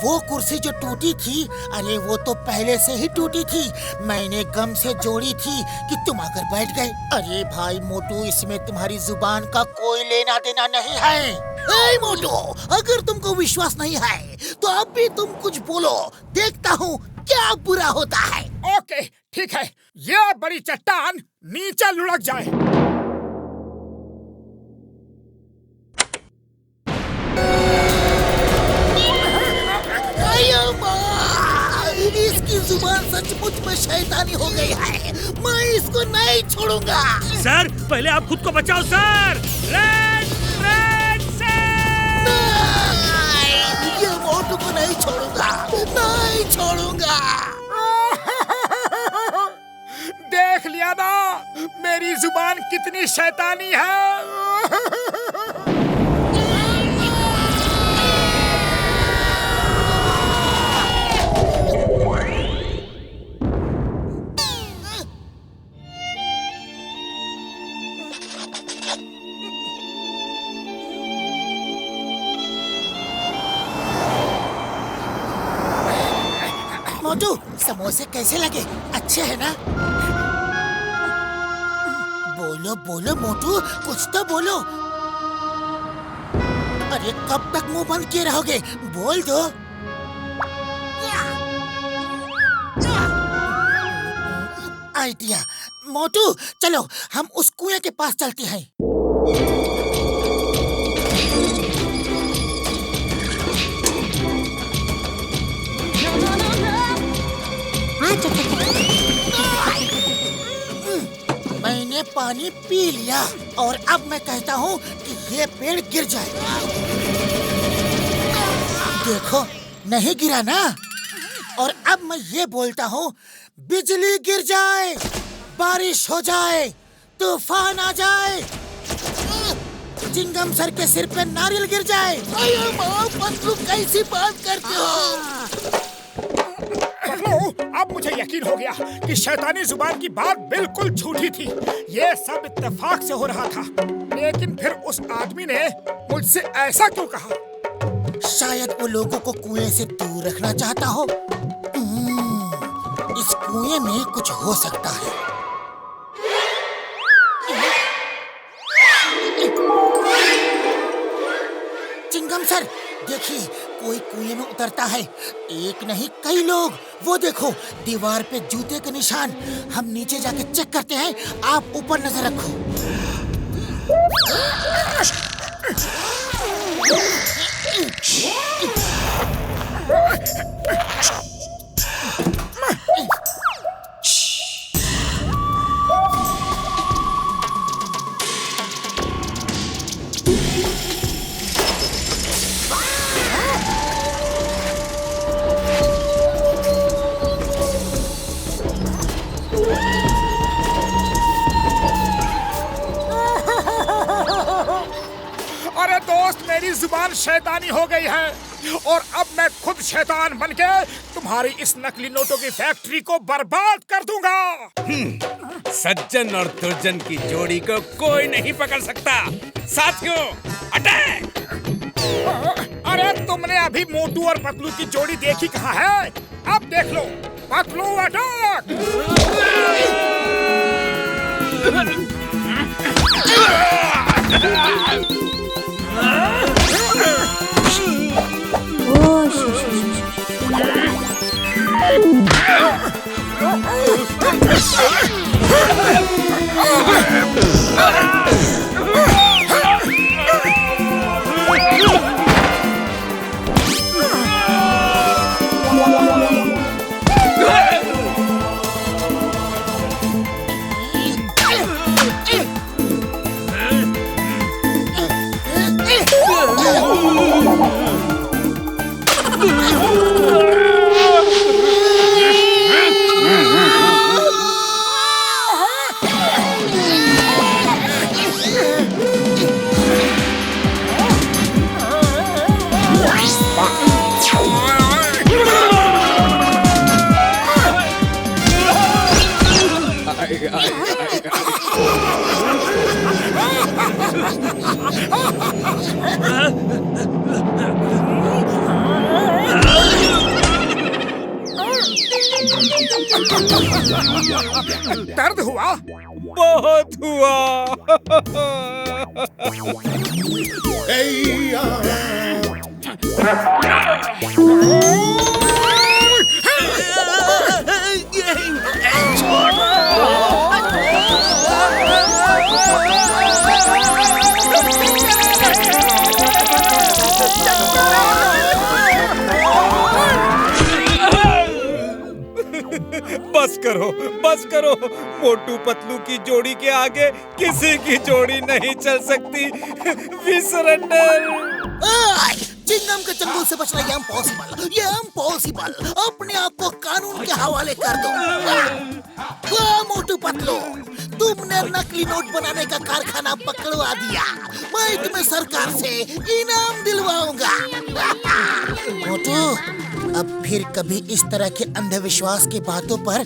वो कुर्सी जो टूटी थी, अरे वो तो पहले से ही टूटी थी। मैंने गम से जोड़ी थी कि तुम आकर बैठ गए। अरे भाई मोटू, इसमें तुम्हारी जुबान का कोई लेना देना नहीं है। ए मोटू, अगर तुमको विश्वास नहीं है तो अब भी तुम कुछ बोलो, देखता हूँ क्या बुरा होता है।
ओके, ठीक है। ये बड़ी चट्टान नीचे लुढ़क जाए।
इसकी जुबान सचमुच में शैतानी हो गई है। मैं इसको नहीं छोड़ूंगा।
सर, पहले आप खुद को बचाओ सर।
ये मोटू को नहीं छोड़ूंगा, नहीं छोड़ूंगा।
देख लिया ना, मेरी जुबान कितनी शैतानी है।
मोटू, समोसे कैसे लगे? अच्छे हैं ना? बोलो बोलो मोटू, कुछ तो बोलो। अरे कब तक मुंह बंद किए रहोगे? बोल दो। आइडिया। मोटू, चलो हम उस कुएं के पास चलते हैं। मैंने पानी पी लिया और अब मैं कहता हूँ कि ये पेड़ गिर जाए। देखो, नहीं गिरा ना। और अब मैं ये बोलता हूँ, बिजली गिर जाए, बारिश हो जाए, तूफान आ जाए, चिंगम सर के सिर पे नारियल गिर जाए। पतलू, कैसी बात करते हो?
अब मुझे यकीन हो गया कि शैतानी जुबान की बात बिल्कुल झूठी थी। ये सब इत्तेफाक से हो रहा था। लेकिन फिर उस आदमी ने मुझसे ऐसा क्यों कहा?
शायद वो लोगों को कुएं से दूर रखना चाहता हो। इस कुएं में कुछ हो सकता है। चिंगम सर, देखिए कोई कुएं में उतरता है। एक नहीं कई लोग। वो देखो दीवार पे जूते के निशान। हम नीचे जाके चेक करते हैं, आप ऊपर नजर रखो।
अरे दोस्त, मेरी जुबान शैतानी हो गई है और अब मैं खुद शैतान बनके तुम्हारी इस नकली नोटों की फैक्ट्री को बर्बाद कर दूंगा।
सज्जन और दुर्जन की जोड़ी को कोई नहीं पकड़ सकता। साथियों, अटैक!
अरे तुमने अभी मोटू और पतलू की जोड़ी देखी कहाँ है? अब देख लो, पतलू अटैक! दर्द हुआ?
बहुत हुआ। बस करो। मोटू पतलू की जोड़ी के आगे किसी की जोड़ी नहीं चल सकती। We surrender.
चिंगम के चंगुल से बचना ये इम्पॉसिबल। अपने आप को कानून के हवाले कर दो। मोटू पतलू, तुमने नकली नोट बनाने का कारखाना पकड़वा दिया। मैं तुम्हें सरकार से इनाम दिलवाऊंगा। मोटू, अब फिर कभी इस तरह के अंधविश्वास की बातों पर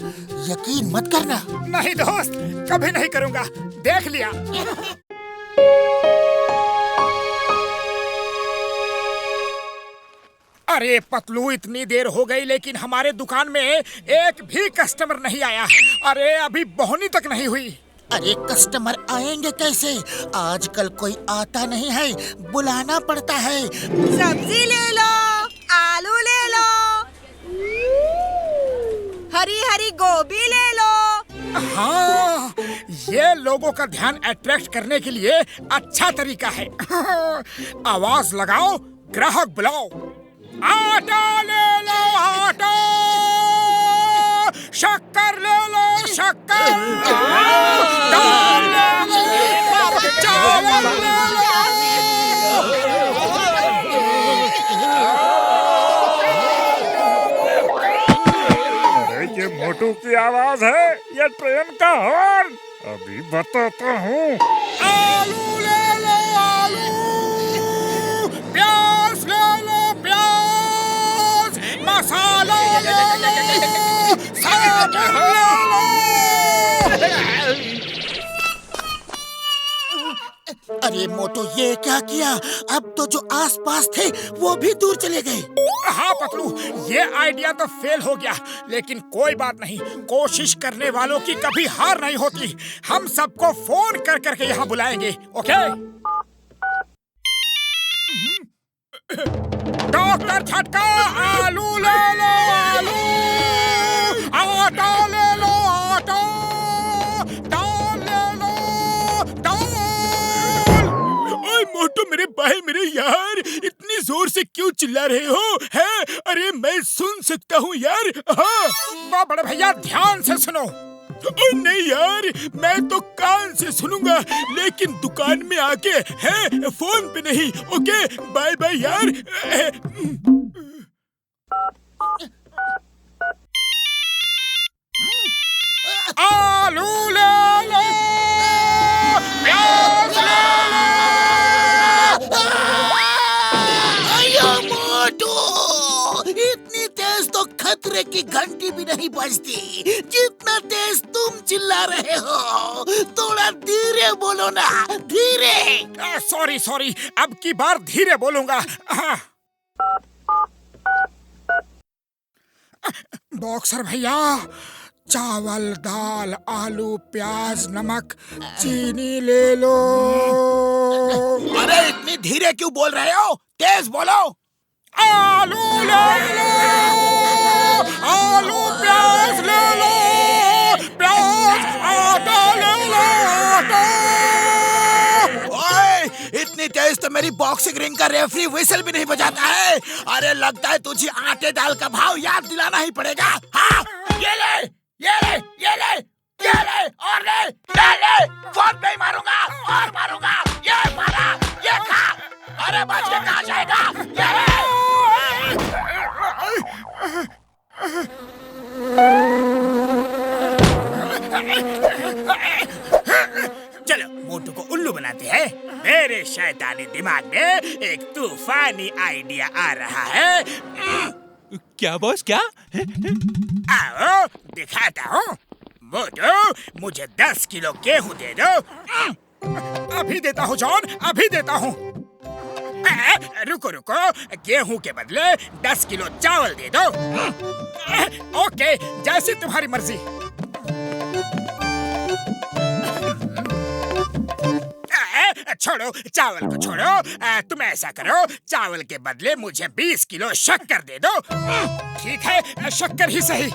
यकीन मत करना।
नहीं दोस्त, कभी नहीं करूंगा। देख लिया। अरे पतलू, इतनी देर हो गई लेकिन हमारे दुकान में एक भी कस्टमर नहीं आया। अरे अभी बोहनी तक नहीं हुई।
अरे कस्टमर आएंगे कैसे? आजकल कोई आता नहीं है, बुलाना पड़ता है।
सब्जी ले लो, आलू ले लो, हरी हरी गोभी ले लो।
हाँ, ये लोगों का ध्यान अट्रैक्ट करने के लिए अच्छा तरीका है। आवाज लगाओ, ग्राहक बुलाओ। आटा ले लो, आटा। शक्कर ले लो, शक्कर। दाल ले लो, चावल ले लो।
अरे ये मोटू की आवाज है, ये ट्रेन का हॉर्न। अभी बताता हूँ।
आलू ले लो, आलू। प्याज ले लो, प्याज। मसाला ले लो। सब ले लो।
अरे मोटू, ये क्या किया? अब तो जो आसपास थे वो भी दूर चले गए।
हाँ पतलू, ये आइडिया तो फेल हो गया, लेकिन कोई बात नहीं, कोशिश करने वालों की कभी हार नहीं होती। हम सबको फोन कर करके यहाँ बुलाएंगे, ओके? डॉक्टर झटका, आलू ले लो, आलू, आटा ले लो, आटा, दाल ले लो, दाल।
ओए मोटू, मेरे भाई, मेरे यार, इतनी जोर से क्यों चिल्ला रहे हो? है? अरे मैं सुन सकता हूँ यार। हाँ।
वाह बड़े भैया, ध्यान से सुनो।
ओ नहीं यार, मैं तो कान से सुनूंगा, लेकिन दुकान में आके है, फोन पे नहीं। ओके, बाय बाय यार।
आलू ले लो, प्याज ले लो।
अयो मोटू, इतनी तेज तो खतरे की घंटी भी नहीं बजती जितना तेज तुम चिल्ला रहे हो। थोड़ा धीरे बोलो ना, धीरे।
सॉरी सॉरी, अब की बार धीरे बोलूंगा। बॉक्सर भैया, चावल, दाल, आलू, प्याज, नमक, चीनी ले लो।
अरे इतनी धीरे क्यों बोल रहे हो? तेज बोलो।
आलू ले लो, आलू, प्याज ले लो, प्याज, आटा ले लो, आटा।
ओए, इतनी तेज तो मेरी बॉक्सिंग रिंग का रेफरी व्हिसल भी नहीं बजाता है। अरे लगता है तुझे आटे दाल का भाव याद दिलाना ही पड़ेगा। हाँ, ये ले, ये ले, ये ले, ये ले, और ले, ले ले। फोन पे ही मारूंगा और मारूंगा। ये मारा, ये खा। अरे बच के कहाँ जाएगा? ये ले।
चलो मोटू को उल्लू बनाते हैं। मेरे शैतानी दिमाग में एक तूफानी आइडिया आ रहा है।
क्या बॉस, क्या?
आओ दिखाता हूँ। मोटू, मुझे 10 किलो गेहूं दे दो।
अभी देता हूँ जॉन, अभी देता हूँ।
रुको रुको, गेहूं के बदले 10 किलो चावल दे दो।
ओके, जैसी तुम्हारी मर्जी।
छोड़ो, चावल को छोड़ो। तुम ऐसा करो, चावल के बदले मुझे 20 किलो शक्कर दे दो।
ठीक है, शक्कर ही सही।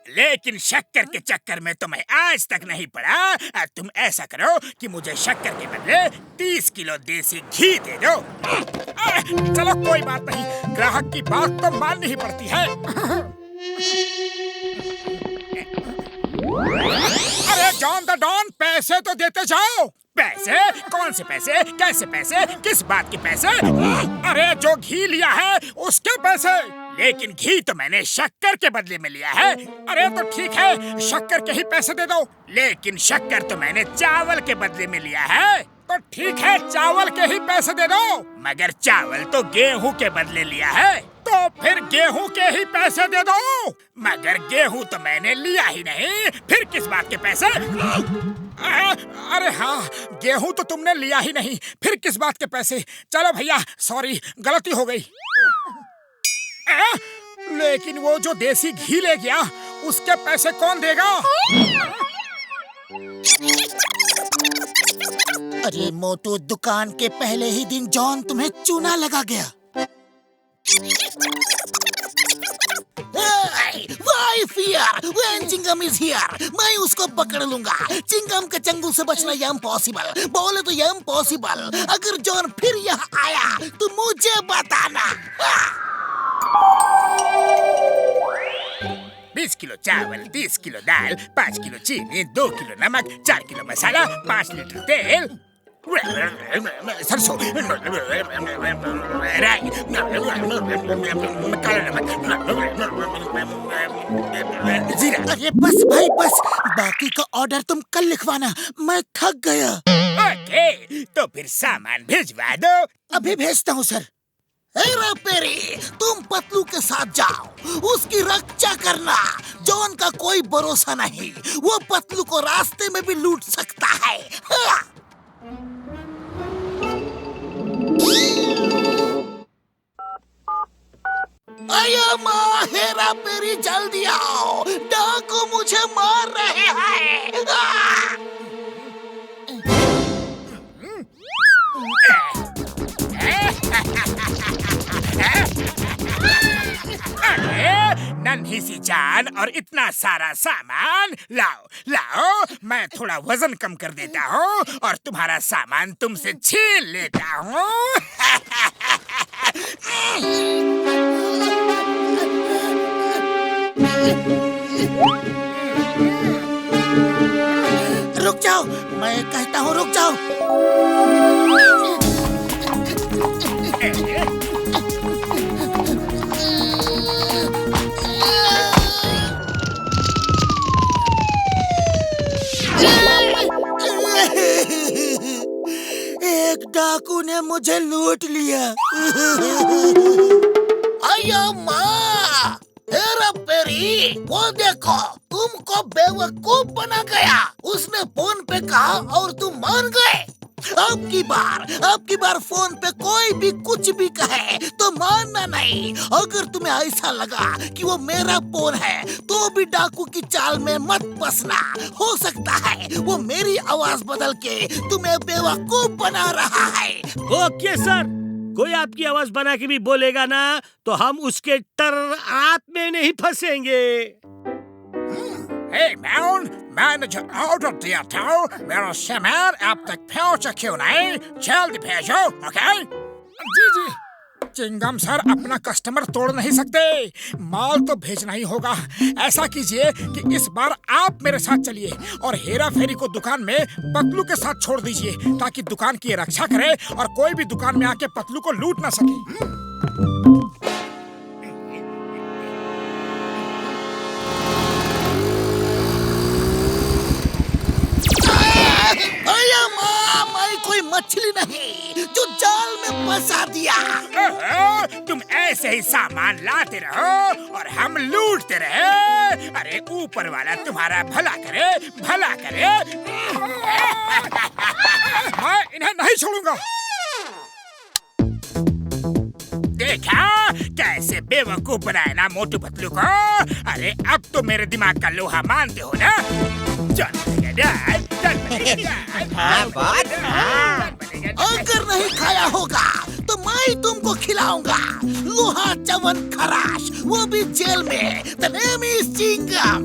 लेकिन शक्कर के चक्कर में तो मैं आज तक नहीं पड़ा। तुम ऐसा करो कि मुझे शक्कर के बदले 30 किलो देसी घी दे दो।
चलो कोई बात नहीं, ग्राहक की बात तो माननी ही पड़ती है। अरे जॉन द डॉन, पैसे तो देते जाओ।
पैसे? कौन से पैसे? कैसे पैसे? किस बात के पैसे?
अरे जो घी लिया है उसके पैसे।
लेकिन घी तो मैंने शक्कर के बदले में लिया है।
अरे तो ठीक है, शक्कर के ही पैसे दे दो।
लेकिन शक्कर तो मैंने चावल के बदले में लिया है।
तो ठीक है, चावल के ही पैसे दे दो।
मगर चावल तो गेहूं के बदले लिया है।
तो फिर गेहूं के ही पैसे दे दो।
मगर गेहूं तो मैंने लिया ही नहीं, फिर किस बात के पैसे?
अरे हाँ, गेहूं तो तुमने लिया ही नहीं, फिर किस बात के पैसे? चलो भैया, सॉरी, गलती हो गई। लेकिन वो जो देसी घी ले गया, उसके पैसे कौन देगा?
अरे मोटू, दुकान के पहले ही दिन जॉन तुम्हें चूना लगा गया। Why fear when Chingam is here? मैं उसको पकड़ लूंगा। चिंगम के चंगुल से बचना इम्पॉसिबल। बोले तो इम्पॉसिबल। अगर जॉन फिर यहाँ आया तो मुझे बताना।
20 किलो चावल, 30 किलो दाल, 5 किलो चीनी, 2 किलो नमक, 4 किलो मसाला, 5 लीटर तेल, सरसों, राई, काला नमक, जीरा।
अरे बस भाई बस, बाकी का ऑर्डर तुम कल लिखवाना, मैं थक गया।
ओके, तो फिर सामान भिजवा दो।
अभी भेजता हूँ सर। हेरा फेरी, तुम पतलू के साथ जाओ, उसकी रक्षा करना। जॉन का कोई भरोसा नहीं, वो पतलू को रास्ते में भी लूट सकता है। हाँ। आया माँ, हेरा फेरी जल्दी आओ, डाकू मुझे मार रहे हैं।
नन्ही सी जान और इतना सारा सामान। लाओ लाओ, मैं थोड़ा वजन कम कर देता हूँ और तुम्हारा सामान तुमसे छीन लेता हूँ।
रुक जाओ, मैं कहता हूँ रुक जाओ। एक डाकू ने मुझे लूट लिया। आया माँ, हेरा फेरी, वो देखो, तुमको बेवकूफ बना गया। उसने फोन पे कहा और तुम मान गए। अब की बार फोन पे कोई भी कुछ भी कहे तो मानना नहीं। अगर तुम्हें ऐसा लगा कि वो मेरा फोन है तो भी डाकू की चाल में मत फंसना। हो सकता है वो मेरी आवाज बदल के तुम्हें बेवकूफ बना रहा है।
ओके सर, कोई आपकी आवाज बना के भी बोलेगा ना तो हम उसके टर्रात में नहीं फंसेंगे।
हे मैन, मैंने जो ऑर्डर दिया था मेरा सामान अब तक पहुंचा क्यों नहीं? जल्दी भेजो। ओके? जी जी। चिंगम सर अपना कस्टमर तोड़ नहीं सकते, माल तो भेजना ही होगा। ऐसा कीजिए कि इस बार आप मेरे साथ चलिए और हेरा फेरी को दुकान में पतलू के साथ छोड़ दीजिए ताकि दुकान की रक्षा करे और कोई भी दुकान में आके पतलू को लूट ना सके।
कोई मछली नहीं जो जाल में फंसा दिया।
तुम ऐसे ही सामान लाते रहो और हम लूटते रहे। अरे ऊपर वाला तुम्हारा भला करे, भला करे। मैं इन्हें नहीं छोड़ूंगा। देखा कैसे बेवकूफ बनाया ना मोटू पतलू को। अरे अब तो मेरे दिमाग का लोहा मानते हो ना?
अगर नहीं खाया होगा तो मैं तुमको खिलाऊंगा। लोहा चवन खराश, वो भी जेल में। The name is Chingam.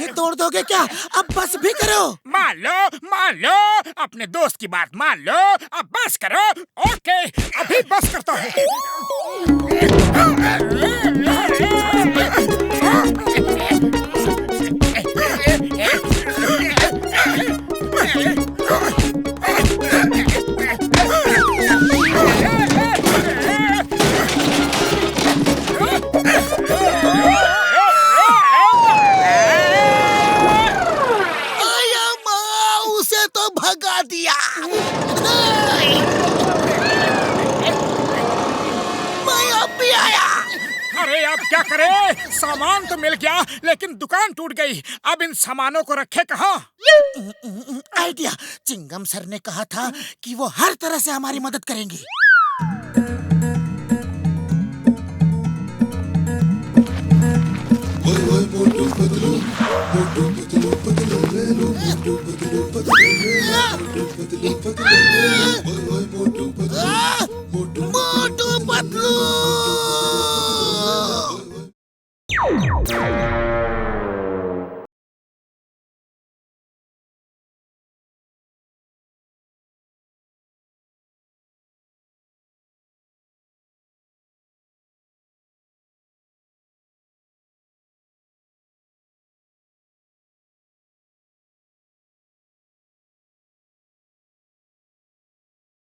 तोड़ दोगे क्या? अब बस भी करो।
मान लो, अपने दोस्त की बात मान लो। अब बस करो। ओके, अभी बस करता हूँ। क्या करे? सामान तो मिल गया लेकिन दुकान टूट गई। अब इन सामानों को रखे कहाँ?
आइडिया। चिंगम सर ने कहा था कि वो हर तरह से हमारी मदद करेंगे। मोटू पतलू, मोटू मोटू पतलू।